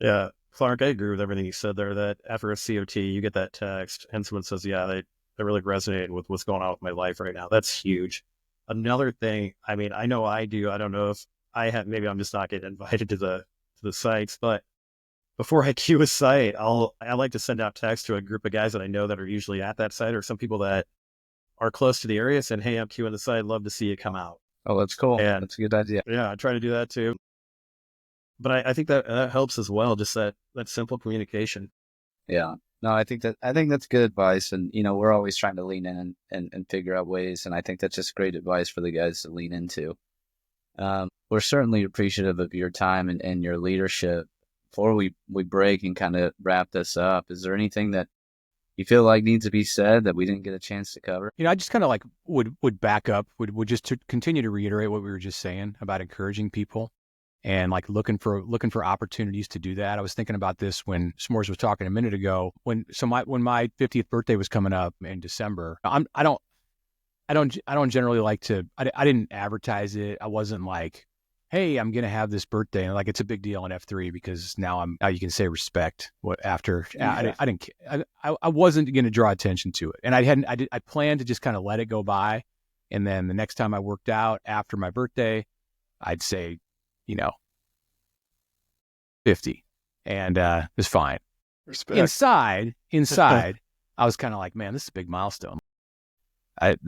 Yeah, Clark, I agree with everything you said there, that after a COT, you get that text and someone says, yeah, they really resonated with what's going on with my life right now. That's huge. Another thing, I mean, I know I do. I don't know if I have, maybe I'm just not getting invited to the sites, but before I queue a site, I like to send out text to a group of guys that I know that are usually at that site or some people that are close to the area saying, hey, I'm queuing the site. Love to see you come out. Oh, that's cool. And that's a good idea. Yeah, I try to do that too. But I think that helps as well, just that simple communication. Yeah. No, I think that's good advice. And, we're always trying to lean in and figure out ways. And I think that's just great advice for the guys to lean into. We're certainly appreciative of your time and your leadership. Before we break and kind of wrap this up, is there anything that you feel like needs to be said that we didn't get a chance to cover? I just kind of like would back up, would just to continue to reiterate what we were just saying about encouraging people. And like looking for opportunities to do that. I was thinking about this when S'mores was talking a minute ago. When my 50th birthday was coming up in December, I don't generally like to. I didn't advertise it. I wasn't like, hey, I'm gonna have this birthday, and like it's a big deal in F3 because now you can say respect. What after? Yeah. I wasn't gonna draw attention to it, and I planned to just kind of let it go by, and then the next time I worked out after my birthday, I'd say, 50, and it was fine. Respect. Inside, I was kind of like, man, this is a big milestone. It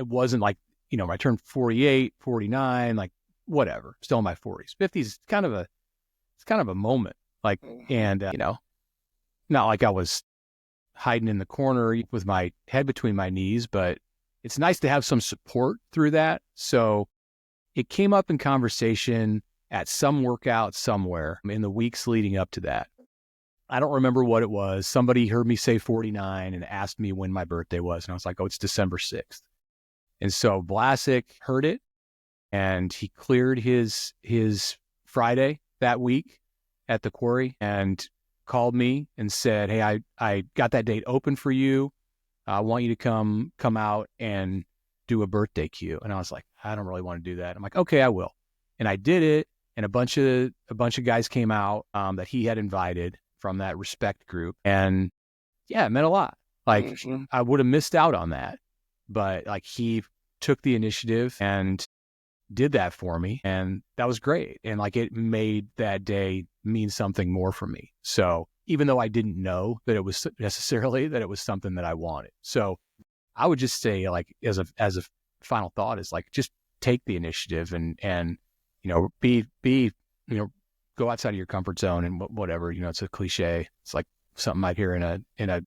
wasn't like, I turned 48, 49, like whatever, still in my 40s. 50 is kind of a moment, like, and not like I was hiding in the corner with my head between my knees, but it's nice to have some support through that. So it came up in conversation at some workout somewhere in the weeks leading up to that. I don't remember what it was. Somebody heard me say 49 and asked me when my birthday was. And I was like, oh, it's December 6th. And so Vlasic heard it and he cleared his Friday that week at the quarry and called me and said, hey, I got that date open for you. I want you to come out and do a birthday queue. And I was like, I don't really want to do that. I'm like, okay, I will. And I did it. And a bunch of guys came out that he had invited from that respect group. And yeah, it meant a lot. Like I would have missed out on that, but like he took the initiative and did that for me. And that was great. And like it made that day mean something more for me. So even though I didn't know that it was necessarily that it was something that I wanted. So I would just say like as a final thought is like, just take the initiative and be go outside of your comfort zone and whatever, it's a cliche. It's like something I'd hear in a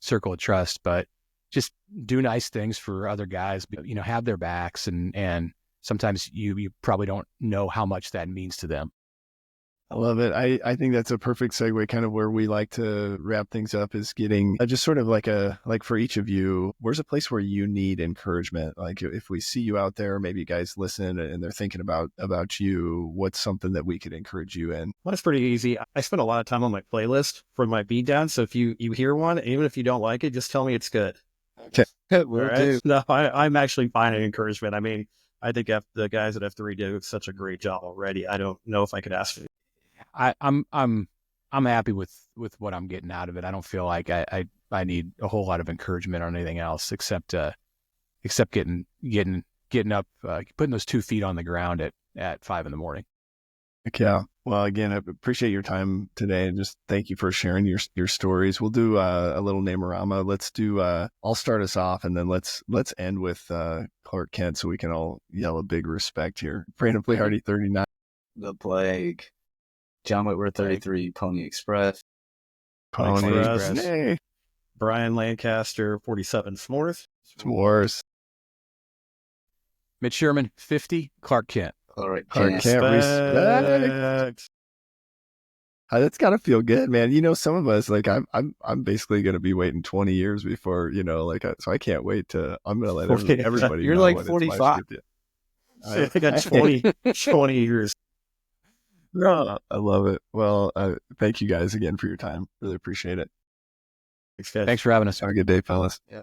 circle of trust, but just do nice things for other guys, but, you know, have their backs, and sometimes you probably don't know how much that means to them. I love it. I think that's a perfect segue, kind of where we like to wrap things up, is getting just sort of like for each of you, where's a place where you need encouragement? Like if we see you out there, maybe guys listen and they're thinking about you, what's something that we could encourage you in? Well, that's pretty easy. I spend a lot of time on my playlist for my beat down. So if you hear one, even if you don't like it, just tell me it's good. Okay. Will do. No, I'm actually finding encouragement. I mean, I think the guys at F3 do such a great job already. I don't know if I could ask for. I'm happy with what I'm getting out of it. I don't feel like I need a whole lot of encouragement on anything else except getting up, putting those 2 feet on the ground at 5 in the morning. Yeah. Well, again, I appreciate your time today, and just thank you for sharing your stories. We'll do a little Namerama. Let's do. I'll start us off, and then let's end with Clark Kent, so we can all yell a big respect here. Brandon Playhardy, 39. The Plague. John Whitworth, 33. Pony Express. Pony Express. Hey. Brian Lancaster, 47. S'mores. S'mores. Mitch Sherman, 50. Clark Kent. All right. Clark Kent. Respect. That's gotta feel good, man. You know, some of us, like I'm basically gonna be waiting 20 years before, you know, like so I can't wait to. I'm gonna let everybody. You're know like what 45. I got 20 years. I love it. Well, thank you guys again for your time. Really appreciate it. Thanks, guys. Thanks for having us. Have a good day, fellas. Yeah.